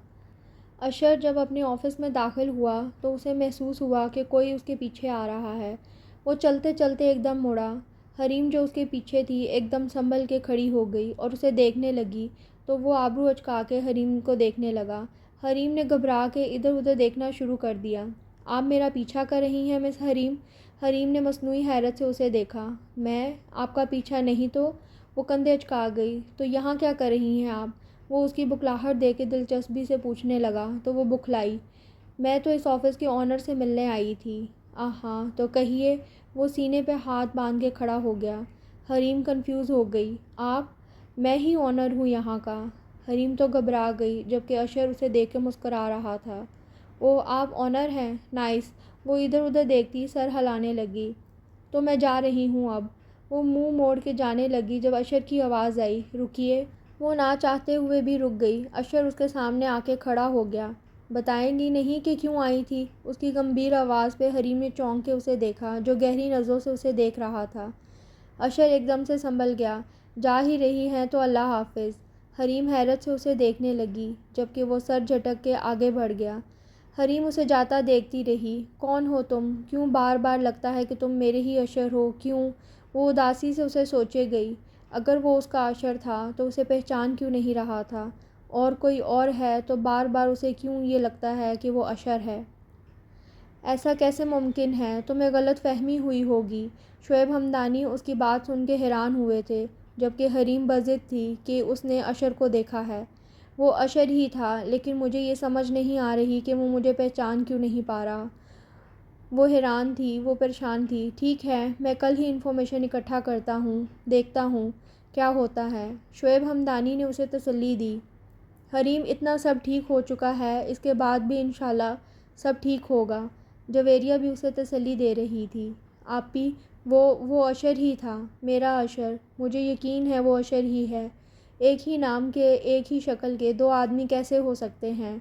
اشر جب اپنے آفس میں داخل ہوا تو اسے محسوس ہوا کہ کوئی اس کے پیچھے آ رہا ہے۔ وہ چلتے چلتے ایک دم مڑا۔ حریم جو اس کے پیچھے تھی ایک دم سنبھل کے کھڑی ہو گئی اور اسے دیکھنے لگی تو وہ آبرو اچکا کے حریم کو دیکھنے لگا۔ حریم نے گھبرا کے ادھر ادھر دیکھنا شروع کر دیا۔ آپ میرا پیچھا کر رہی ہیں مس حریم؟ حریم نے مصنوعی حیرت سے اسے دیکھا۔ میں آپ کا پیچھا نہیں تو؟ وہ کندھے اچکا گئی۔ تو یہاں کیا کر رہی ہیں آپ؟ وہ اس کی بکھلاہٹ دیکھ کے دلچسپی سے پوچھنے لگا تو وہ بکھلائی۔ میں تو اس آفس کے آنر سے ملنے آئی تھی۔ ہاں تو کہیے۔ وہ سینے پہ ہاتھ باندھ کے کھڑا ہو گیا۔ حریم کنفیوز ہو گئی۔ آپ؟ میں ہی آنر ہوں یہاں کا۔ حریم تو گھبرا گئی جبکہ اشر اسے دیکھ کے مسکرا رہا تھا۔ او آپ آنر ہیں، نائس۔ وہ ادھر ادھر دیکھتی سر ہلانے لگی۔ تو میں جا رہی ہوں اب۔ وہ منہ موڑ کے جانے لگی جب اشر کی آواز آئی، رکیے۔ وہ نہ چاہتے ہوئے بھی رک گئی۔ اشر اس کے سامنے آ کے کھڑا ہو گیا۔ بتائیں گی نہیں کہ کیوں آئی تھی؟ اس کی گمبھیر آواز پہ حریم نے چونک کے اسے دیکھا جو گہری نظروں سے اسے دیکھ رہا تھا۔ اشر ایک دم سے سنبھل گیا۔ جا ہی رہی ہیں تو اللہ حافظ۔ حریم حیرت سے اسے دیکھنے لگی جبکہ وہ سر جھٹک کے آگے بڑھ گیا۔ حریم اسے جاتا دیکھتی رہی۔ کون ہو تم؟ کیوں بار بار لگتا ہے کہ تم میرے ہی اشر ہو؟ کیوں؟ وہ اداسی سے اسے سوچے گئی۔ اگر وہ اس کا اشر تھا تو اسے پہچان کیوں نہیں رہا تھا؟ اور کوئی اور ہے تو بار بار اسے کیوں یہ لگتا ہے کہ وہ اشر ہے؟ ایسا کیسے ممکن ہے؟ تمہیں غلط فہمی ہوئی ہوگی۔ شعیب ہمدانی اس کی بات سن کے حیران ہوئے تھے جبکہ حریم بضد تھی کہ اس نے اشر کو دیکھا ہے۔ وہ اشر ہی تھا، لیکن مجھے یہ سمجھ نہیں آ رہی کہ وہ مجھے پہچان کیوں نہیں پا رہا۔ وہ حیران تھی، وہ پریشان تھی۔ ٹھیک ہے، میں کل ہی انفارمیشن اکٹھا کرتا ہوں، دیکھتا ہوں کیا ہوتا ہے، شعیب ہمدانی نے اسے تسلی دی۔ حریم اتنا سب ٹھیک ہو چکا ہے، اس کے بعد بھی انشاءاللہ سب ٹھیک ہوگا۔ جویریہ بھی اسے تسلی دے رہی تھی۔ آپی، وہ اشر ہی تھا، میرا اشر، مجھے یقین ہے وہ اشر ہی ہے۔ ایک ہی نام کے، ایک ہی شکل کے دو آدمی کیسے ہو سکتے ہیں؟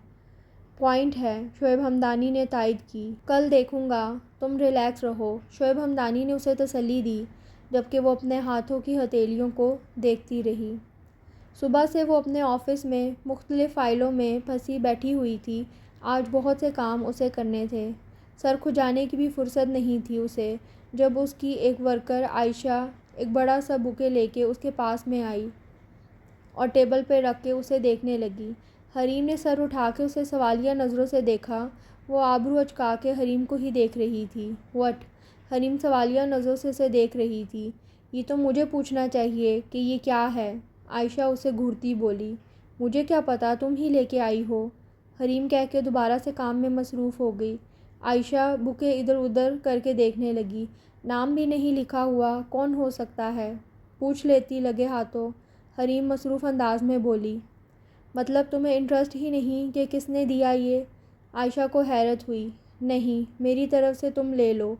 پوائنٹ ہے، شعیب ہمدانی نے تائید کی۔ کل دیکھوں گا، تم ریلیکس رہو، شعیب ہمدانی نے اسے تسلی دی جبکہ وہ اپنے ہاتھوں کی ہتھیلیوں کو دیکھتی رہی۔ صبح سے وہ اپنے آفس میں مختلف فائلوں میں پھنسی بیٹھی ہوئی تھی۔ آج بہت سے کام اسے کرنے تھے۔ سر کھجانے کی بھی فرصت نہیں تھی اسے جب اس کی ایک ورکر عائشہ ایک بڑا سا بوکے لے کے اس کے پاس میں آئی اور ٹیبل پہ رکھ کے اسے دیکھنے لگی۔ حریم نے سر اٹھا کے اسے سوالیہ نظروں سے دیکھا۔ وہ آبرو اچکا کے حریم کو ہی دیکھ رہی تھی۔ وٹ؟ حریم سوالیہ نظروں سے اسے دیکھ رہی تھی۔ یہ تو مجھے پوچھنا چاہیے کہ یہ کیا ہے؟ عائشہ اسے گھورتی بولی۔ مجھے کیا پتا، تم ہی لے کے آئی ہو، حریم کہہ کے دوبارہ سے کام میں مصروف ہو گئی۔ عائشہ بوکے ادھر ادھر کر کے دیکھنے لگی۔ نام بھی نہیں لکھا ہوا، کون ہو سکتا ہے؟ پوچھ لیتی لگے ہاتھوں، حریم مصروف انداز میں بولی۔ مطلب تمہیں انٹرسٹ ہی نہیں کہ کس نے دیا یہ؟ عائشہ کو حیرت ہوئی۔ نہیں، میری طرف سے تم لے لو،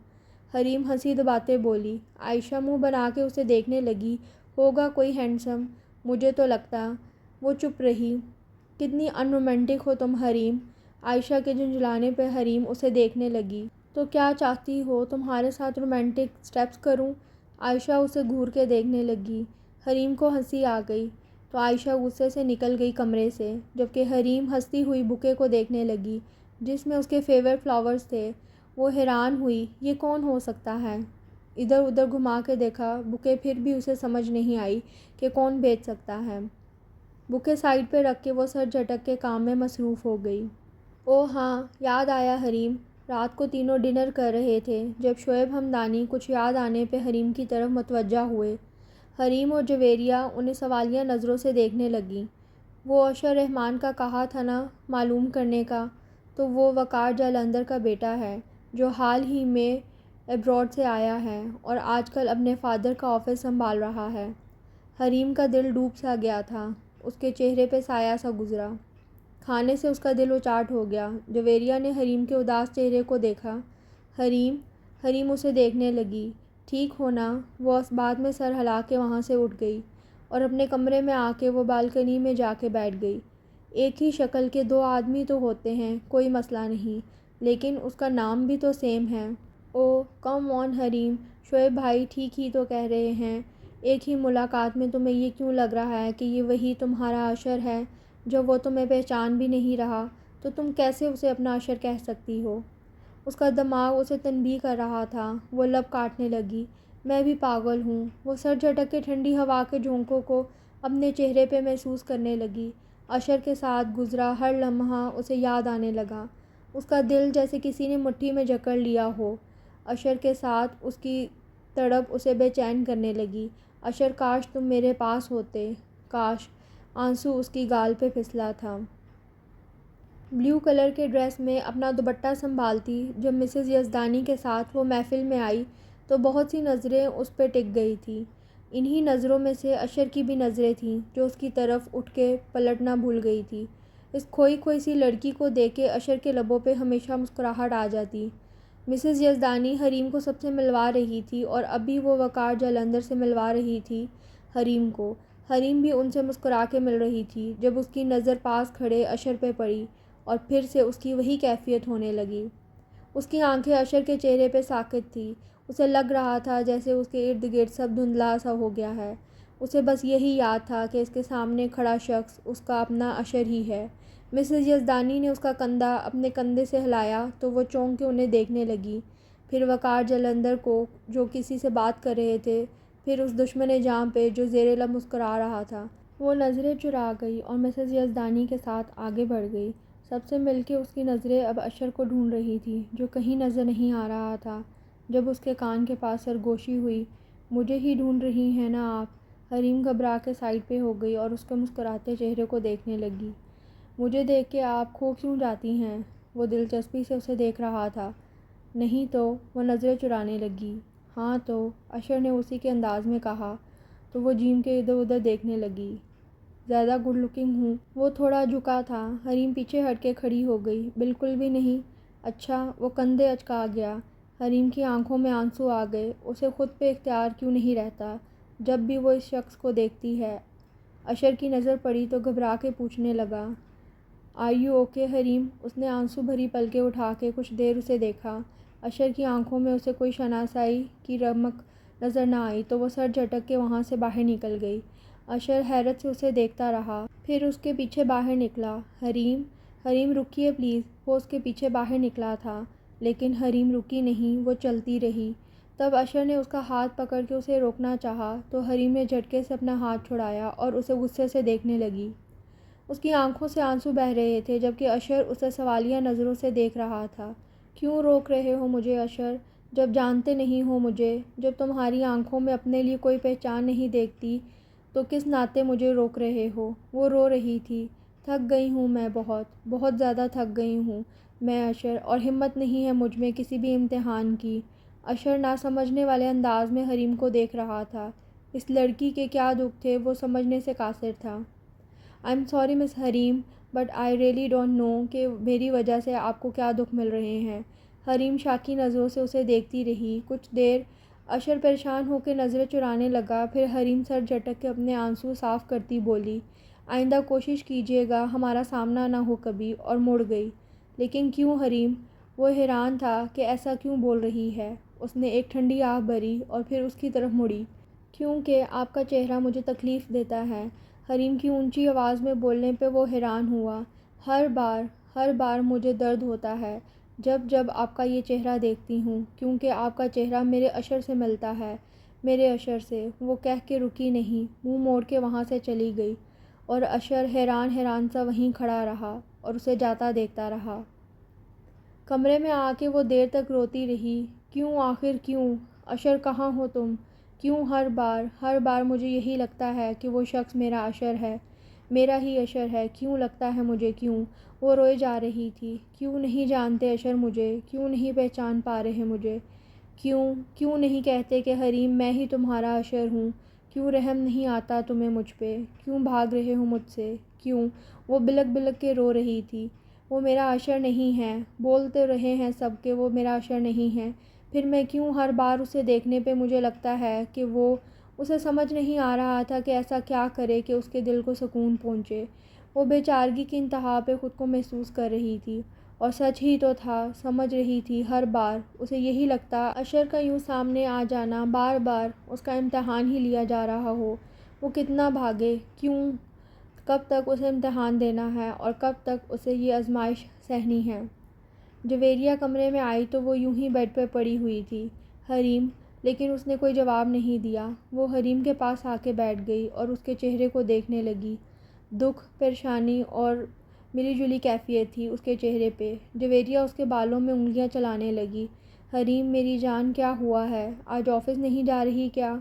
حریم ہنسی دباتے بولی۔ عائشہ منہ بنا کے اسے دیکھنے لگی۔ ہوگا کوئی ہینڈسم، مجھے تو لگتا۔ وہ چپ رہی۔ کتنی ان رومانٹک ہو تم حریم، عائشہ کے جھنجھلانے پہ حریم اسے دیکھنے لگی۔ تو کیا چاہتی ہو تمہارے ساتھ رومانٹک سٹیپس کروں؟ عائشہ اسے گھور کے دیکھنے لگی۔ حریم کو ہنسی آ گئی تو عائشہ غصے سے نکل گئی کمرے سے، جبکہ حریم ہنستی ہوئی بُکے کو دیکھنے لگی جس میں اس کے فیورٹ فلاورز تھے۔ وہ حیران ہوئی، یہ کون ہو سکتا ہے؟ ادھر ادھر گھما کے دیکھا بُکے، پھر بھی اسے سمجھ نہیں آئی کہ کون بیچ سکتا ہے۔ بُکے سائڈ پہ رکھ کے وہ سر جھٹک کے کام میں مصروف ہو گئی۔ اوہ ہاں، یاد آیا حریم، رات کو تینوں ڈنر کر رہے تھے جب شعیب ہمدانی کچھ یاد آنے پہ حریم کی طرف متوجہ ہوئے۔ حریم اور جویریہ انہیں سوالیہ نظروں سے دیکھنے لگیں۔ وہ اشر رحمان کا کہا تھا نا معلوم کرنے کا، تو وہ وقار جالندھر کا بیٹا ہے جو حال ہی میں ایبراڈ سے آیا ہے اور آج کل اپنے فادر کا آفس سنبھال رہا ہے۔ حریم کا دل ڈوب سا گیا تھا، اس کے چہرے پہ سایہ سا گزرا۔ کھانے سے اس کا دل اچاٹ ہو گیا۔ جویریہ نے حریم کے اداس چہرے کو دیکھا۔ حریم اسے دیکھنے لگی۔ ٹھیک ہو نا؟ وہ اس بات میں سر ہلا کے وہاں سے اٹھ گئی اور اپنے کمرے میں آ کے وہ بالکنی میں جا کے بیٹھ گئی۔ ایک ہی شکل کے دو آدمی تو ہوتے ہیں، کوئی مسئلہ نہیں، لیکن اس کا نام بھی تو سیم ہے۔ اوہ کم آن حریم، شعیب بھائی ٹھیک ہی تو کہہ رہے ہیں۔ ایک ہی ملاقات میں تمہیں یہ کیوں لگ رہا ہے کہ یہ وہی تمہارا اشر ہے جب وہ تمہیں پہچان بھی نہیں رہا تو تم کیسے اسے اپنا اشر کہہ سکتی ہو؟ اس کا دماغ اسے تنبیہ کر رہا تھا۔ وہ لب کاٹنے لگی۔ میں بھی پاگل ہوں۔ وہ سر جھٹک کے ٹھنڈی ہوا کے جھونکوں کو اپنے چہرے پہ محسوس کرنے لگی۔ اشر کے ساتھ گزرا ہر لمحہ اسے یاد آنے لگا۔ اس کا دل جیسے کسی نے مٹھی میں جکڑ لیا ہو۔ اشر کے ساتھ اس کی تڑپ اسے بے چین کرنے لگی۔ اشر کاش تم میرے پاس ہوتے، کاش۔ آنسو اس کی گال پہ پھسلا تھا۔ بلیو کلر کے ڈریس میں اپنا دوپٹہ سنبھالتی جب مسز یزدانی کے ساتھ وہ محفل میں آئی تو بہت سی نظریں اس پہ ٹک گئی تھیں۔ انہی نظروں میں سے اشر کی بھی نظریں تھیں جو اس کی طرف اٹھ کے پلٹنا بھول گئی تھی۔ اس کھوئی کھوئی سی لڑکی کو دیکھ کے اشر کے لبوں پہ ہمیشہ مسکراہٹ آ جاتی۔ مسز یزدانی حریم کو سب سے ملوا رہی تھی اور اب بھی وہ وقار جالندھر سے ملوا رہی تھی حریم کو۔ حریم بھی ان سے مسکرا کے مل رہی تھی جب اس کی نظر پاس کھڑے اشر پہ پڑی اور پھر سے اس کی وہی کیفیت ہونے لگی۔ اس کی آنکھیں اشر کے چہرے پہ ساکت تھیں۔ اسے لگ رہا تھا جیسے اس کے ارد گرد سب دھندلا سا ہو گیا ہے۔ اسے بس یہی یاد تھا کہ اس کے سامنے کھڑا شخص اس کا اپنا اشر ہی ہے۔ مسز یزدانی نے اس کا کندھا اپنے کندھے سے ہلایا تو وہ چونک کے انہیں دیکھنے لگی، پھر وقار جالندھر کو جو کسی سے بات کر رہے تھے، پھر اس دشمن جاں پہ جو زیر لب مسکرا رہا تھا۔ وہ نظریں چرا گئی اور مسز یزدانی کے ساتھ آگے بڑھ گئی۔ سب سے مل کے اس کی نظریں اب اشر کو ڈھونڈ رہی تھی جو کہیں نظر نہیں آ رہا تھا۔ جب اس کے کان کے پاس سرگوشی ہوئی، مجھے ہی ڈھونڈ رہی ہیں نا آپ؟ حریم گھبرا کے سائڈ پہ ہو گئی اور اس کے مسکراتے چہرے کو دیکھنے لگی۔ مجھے دیکھ کے آپ کھو کیوں جاتی ہیں؟ وہ دلچسپی سے اسے دیکھ رہا تھا۔ نہیں تو؟ وہ نظریں چرانے لگی۔ ہاں تو؟ اشر نے اسی کے انداز میں کہا تو وہ جیم کے ادھر ادھر دیکھنے لگی۔ زیادہ گڈ لکنگ ہوں؟ وہ تھوڑا جھکا تھا۔ حریم پیچھے ہٹ کے کھڑی ہو گئی۔ بالکل بھی نہیں۔ اچھا؟ وہ کندھے اچکا گیا۔ حریم کی آنکھوں میں آنسو آ گئے۔ اسے خود پہ اختیار کیوں نہیں رہتا جب بھی وہ اس شخص کو دیکھتی ہے؟ اشر کی نظر پڑی تو گھبرا کے پوچھنے لگا، آر یو اوکے حریم؟ اس نے آنسو بھری پلکیں اٹھا کے کچھ دیر اسے دیکھا۔ اشر کی آنکھوں میں اسے کوئی شناسائی کی رمق نظر نہ آئی تو وہ سر جھٹک کے وہاں سے باہر نکل گئی۔ اشر حیرت سے اسے دیکھتا رہا، پھر اس کے پیچھے باہر نکلا۔ حریم رکیے پلیز۔ وہ اس کے پیچھے باہر نکلا تھا لیکن حریم رکی نہیں، وہ چلتی رہی۔ تب اشر نے اس کا ہاتھ پکڑ کے اسے روکنا چاہا تو حریم نے جھٹکے سے اپنا ہاتھ چھڑایا اور اسے غصے سے دیکھنے لگی۔ اس کی آنکھوں سے آنسو بہہ رہے تھے جبکہ اشر اسے سوالیہ نظروں سے دیکھ رہا تھا۔ کیوں روک رہے ہو مجھے اشر؟ جب جانتے نہیں ہو مجھے، جب تمہاری آنکھوں میں اپنے لیے کوئی پہچان نہیں دیکھتی تو کس ناطے مجھے روک رہے ہو؟ وہ رو رہی تھی۔ تھک گئی ہوں میں، بہت زیادہ تھک گئی ہوں میں اشر، اور ہمت نہیں ہے مجھ میں کسی بھی امتحان کی۔ اشر نہ سمجھنے والے انداز میں حریم کو دیکھ رہا تھا۔ اس لڑکی کے کیا دکھ تھے وہ سمجھنے سے قاصر تھا۔ I am sorry Miss Hareem, but I really don't know کہ میری وجہ سے آپ کو کیا دکھ مل رہے ہیں۔ حریم شاکی نظروں سے اسے دیکھتی رہی۔ کچھ دیر اشر پریشان ہو کے نظریں چرانے لگا، پھر حریم سر جھٹک کے اپنے آنسو صاف کرتی بولی، آئندہ کوشش کیجیے گا ہمارا سامنا نہ ہو کبھی، اور مڑ گئی۔ لیکن کیوں حریم؟ وہ حیران تھا کہ ایسا کیوں بول رہی ہے۔ اس نے ایک ٹھنڈی آہ بھری اور پھر اس کی طرف مڑی۔ کیونکہ آپ کا چہرہ مجھے تکلیف دیتا ہے۔ حریم کی اونچی آواز میں بولنے پہ وہ حیران ہوا۔ ہر بار مجھے درد ہوتا ہے جب آپ کا یہ چہرہ دیکھتی ہوں، کیونکہ آپ کا چہرہ میرے اشر سے ملتا ہے، میرے اشر سے۔ وہ کہہ کے رکی نہیں، منہ موڑ کے وہاں سے چلی گئی، اور اشر حیران سا وہیں کھڑا رہا اور اسے جاتا دیکھتا رہا۔ کمرے میں آ کے وہ دیر تک روتی رہی۔ کیوں آخر کیوں؟ اشر کہاں ہو تم؟ کیوں ہر بار مجھے یہی لگتا ہے کہ وہ شخص میرا اشر ہے، میرا ہی اشر ہے، کیوں لگتا ہے مجھے کیوں؟ وہ روئے جا رہی تھی۔ کیوں نہیں جانتے اشر مجھے؟ کیوں نہیں پہچان پا رہے مجھے؟ کیوں نہیں کہتے کہ حریم میں ہی تمہارا اشر ہوں؟ کیوں رحم نہیں آتا تمہیں مجھ پہ؟ کیوں بھاگ رہے ہو مجھ سے؟ کیوں؟ وہ بلک کے رو رہی تھی۔ وہ میرا اشر نہیں ہے، بولتے رہے ہیں سب کہ وہ میرا اشر نہیں ہے، پھر میں کیوں ہر بار اسے دیکھنے پہ مجھے لگتا ہے کہ اسے سمجھ نہیں آ رہا تھا کہ ایسا کیا کرے کہ اس کے دل کو سکون پہنچے۔ وہ بے چارگی کی انتہا پہ خود کو محسوس کر رہی تھی، اور سچ ہی تو تھا، سمجھ رہی تھی ہر بار اسے یہی لگتا اشر کا یوں سامنے آ جانا بار اس کا امتحان ہی لیا جا رہا ہو۔ وہ کتنا بھاگے، کیوں؟ کب تک اسے امتحان دینا ہے اور کب تک اسے یہ آزمائش سہنی ہے؟ جویریہ کمرے میں آئی تو وہ یوں ہی بیڈ پہ پڑی ہوئی تھی۔ حریم، لیکن اس نے کوئی جواب نہیں دیا۔ وہ حریم کے پاس آ کے بیٹھ گئی اور اس کے چہرے کو دیکھنے لگی۔ دکھ، پریشانی اور ملی جلی کیفیت تھی اس کے چہرے پہ۔ جویریہ اس کے بالوں میں انگلیاں چلانے لگی۔ حریم میری جان، کیا ہوا ہے؟ آج آفس نہیں جا رہی کیا؟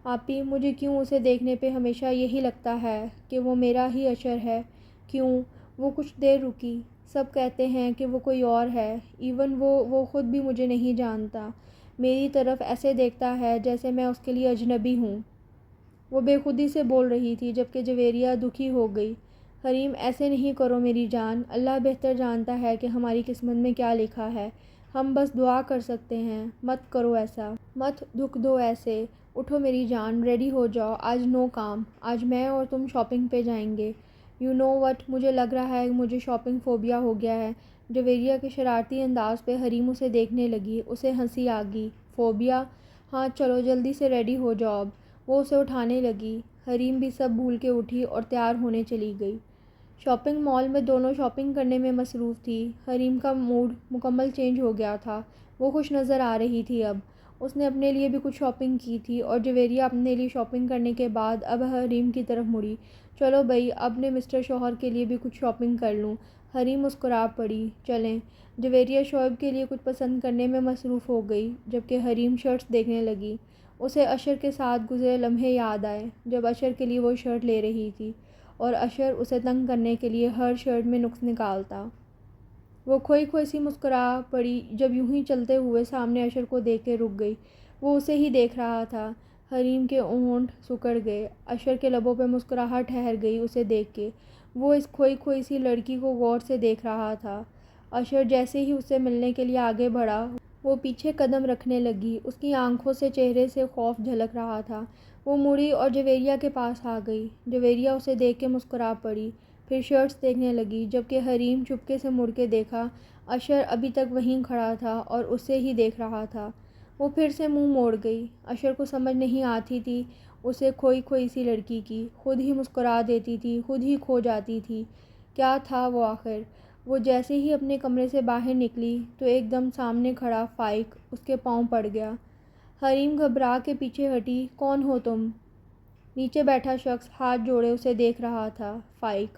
آپی، مجھے کیوں اسے دیکھنے پہ ہمیشہ یہی لگتا ہے کہ وہ میرا ہی اشر ہے؟ کیوں؟ وہ کچھ دیر رکی۔ سب کہتے ہیں کہ وہ کوئی اور ہے، ایون وہ خود بھی مجھے نہیں جانتا، میری طرف ایسے دیکھتا ہے جیسے میں اس کے لیے اجنبی ہوں۔ وہ بے خودی سے بول رہی تھی جبکہ جویریہ دکھی ہو گئی۔ حریم، ایسے نہیں کرو میری جان، اللہ بہتر جانتا ہے کہ ہماری قسمت میں کیا لکھا ہے، ہم بس دعا کر سکتے ہیں۔ مت کرو ایسا، مت دکھ دو ایسے۔ اٹھو میری جان، ریڈی ہو جاؤ، آج نو کام، آج میں اور تم شاپنگ پہ جائیں گے۔ یو نو وٹ، مجھے لگ رہا ہے مجھے شاپنگ فوبیا ہو گیا ہے۔ جویریہ کے شرارتی انداز پہ حریم اسے دیکھنے لگی۔ اسے ہنسی آ گئی۔ فوبیا؟ ہاں چلو جلدی سے ریڈی ہو جاؤ اب۔ وہ اسے اٹھانے لگی۔ حریم بھی سب بھول کے اٹھی اور تیار ہونے چلی گئی۔ شاپنگ مال میں دونوں شاپنگ کرنے میں مصروف تھی۔ حریم کا موڈ مکمل چینج ہو گیا تھا، وہ خوش نظر آ رہی تھی اب۔ اس نے اپنے لیے بھی کچھ شاپنگ کی تھی اور جویریہ اپنے لیے شاپنگ کرنے کے بعد اب حریم کی طرف مڑی۔ چلو بھئی، اب نے مسٹر شوہر کے لیے بھی کچھ شاپنگ کر لوں۔ حریم مسکرا پڑی۔ چلیں۔ جویریہ شعیب کے لیے کچھ پسند کرنے میں مصروف ہو گئی جبکہ حریم شرٹس دیکھنے لگی۔ اسے اشر کے ساتھ گزرے لمحے یاد آئے جب اشر کے لیے وہ شرٹ لے رہی تھی اور اشر اسے تنگ کرنے کے لیے ہر شرٹ میں نقص نکالتا۔ وہ کھوئی سی مسکرا پڑی جب یوں ہی چلتے ہوئے سامنے اشر کو دیکھ کے رک گئی۔ وہ اسے ہی دیکھ رہا تھا۔ حریم کے ہونٹ سکڑ گئے۔ اشر کے لبوں پہ مسکراہٹ ٹھہر گئی اسے دیکھ کے۔ وہ اس کھوئی سی لڑکی کو غور سے دیکھ رہا تھا۔ اشر جیسے ہی اس سے ملنے کے لیے آگے بڑھا، وہ پیچھے قدم رکھنے لگی۔ اس کی آنکھوں سے چہرے سے خوف جھلک رہا تھا۔ وہ مڑی اور جویریہ کے پاس آ گئی۔ جویریہ اسے دیکھ کے مسکرا پڑی، پھر شرٹس دیکھنے لگی جبکہ حریم چپکے سے مڑ کے دیکھا۔ اشر ابھی تک وہیں کھڑا تھا اور اسے ہی دیکھ رہا تھا۔ وہ پھر سے منہ موڑ گئی۔ اشر کو سمجھ نہیں آتی تھی اسے کھوئی سی لڑکی کی، خود ہی مسکرا دیتی تھی، خود ہی کھو جاتی تھی۔ کیا تھا وہ آخر؟ وہ جیسے ہی اپنے کمرے سے باہر نکلی تو ایک دم سامنے کھڑا فائق اس کے پاؤں پڑ گیا۔ حریم گھبرا کے پیچھے ہٹی۔ کون ہو تم؟ نیچے بیٹھا شخص ہاتھ جوڑے اسے دیکھ رہا تھا۔ فائق: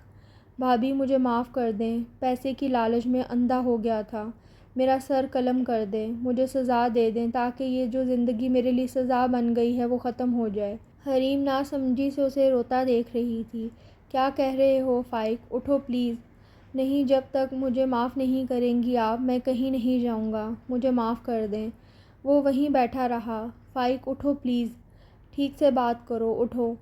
بھابھی مجھے معاف کر دیں، پیسے کی لالچ میں اندھا ہو گیا تھا، میرا سر قلم کر دیں، مجھے سزا دے دیں تاکہ یہ جو زندگی میرے لیے سزا بن گئی ہے وہ ختم ہو جائے۔ حریم ناسمجھی سے اسے روتا دیکھ رہی تھی۔ کیا کہہ رہے ہو فائق؟ اٹھو پلیز۔ نہیں، جب تک مجھے معاف نہیں کریں گی آپ، میں کہیں نہیں جاؤں گا، مجھے معاف کر دیں۔ وہ وہیں بیٹھا رہا۔ فائق اٹھو پلیز، ٹھیک سے بات کرو، اٹھو۔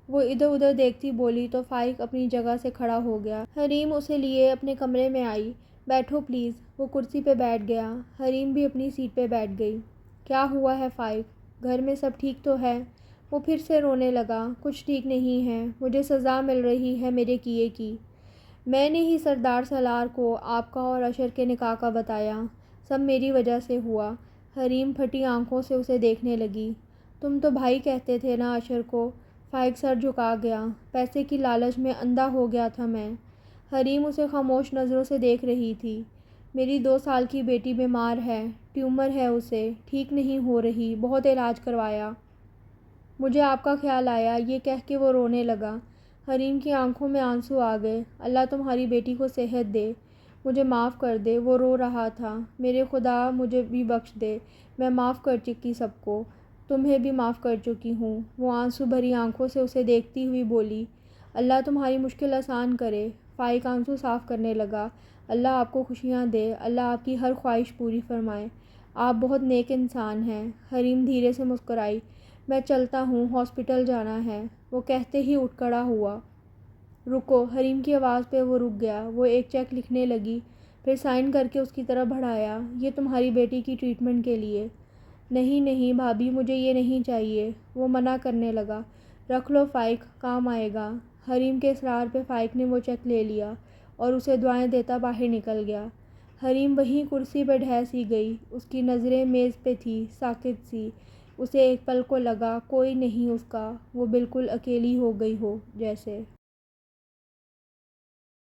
وہ ادھر ادھر دیکھتی بولی تو فائق اپنی جگہ سے کھڑا ہو گیا۔ حریم اسے لیے اپنے کمرے میں آئی۔ بیٹھو پلیز۔ وہ کرسی پہ بیٹھ گیا۔ حریم بھی اپنی سیٹ پہ بیٹھ گئی۔ کیا ہوا ہے فائق؟ گھر میں سب ٹھیک تو ہے؟ وہ پھر سے رونے لگا۔ کچھ ٹھیک نہیں ہے، مجھے سزا مل رہی ہے میرے کیے کی۔ میں نے ہی سردار سالار کو آپ کا اور اشر کے نکاح کا بتایا، سب میری وجہ سے ہوا۔ حریم پھٹی آنکھوں سے اسے دیکھنے لگی۔ تم تو بھائی کہتے تھے نا اشر کو۔ فائق سر جھکا گیا۔ پیسے کی لالچ میں اندھا ہو گیا تھا میں۔ حریم اسے خاموش نظروں سے دیکھ رہی تھی۔ میری 2 سال کی بیٹی بیمار ہے، ٹیومر ہے اسے، ٹھیک نہیں ہو رہی، بہت علاج کروایا۔ مجھے آپ کا خیال آیا، یہ کہہ کے وہ رونے لگا۔ حریم کی آنکھوں میں آنسو آ گئے۔ اللہ تمہاری بیٹی کو صحت دے، مجھے معاف کر دے، وہ رو رہا تھا۔ میرے خدا مجھے بھی بخش دے، میں معاف کر چکی سب کو، تمہیں بھی معاف کر چکی ہوں۔ وہ آنسو بھری آنکھوں سے اسے دیکھتی ہوئی بولی، اللہ تمہاری مشکل آسان کرے۔ فائق آنسو صاف کرنے لگا۔ اللہ آپ کو خوشیاں دے، اللہ آپ کی ہر خواہش پوری فرمائے، آپ بہت نیک انسان ہیں۔ حریم دھیرے سے مسکرائی۔ میں چلتا ہوں، ہاسپٹل جانا ہے، وہ کہتے ہی اٹھ کھڑا ہوا۔ رکو، حریم کی آواز پہ وہ رک گیا۔ وہ ایک چیک لکھنے لگی، پھر سائن کر کے اس کی طرف بڑھایا۔ یہ تمہاری بیٹی کی ٹریٹمنٹ کے لیے۔ نہیں نہیں بھابھی، مجھے یہ نہیں چاہیے، وہ منع کرنے لگا۔ رکھ لو فائق، کام آئے گا۔ حریم کے اصرار پہ فائق نے وہ چیک لے لیا اور اسے دعائیں دیتا باہر نکل گیا۔ حریم وہیں کرسی پہ ڈھہ سی گئی، اس کی نظریں میز پہ تھی، ساکت سی۔ اسے ایک پل کو لگا کوئی نہیں اس کا، وہ بالکل اکیلی ہو گئی ہو جیسے۔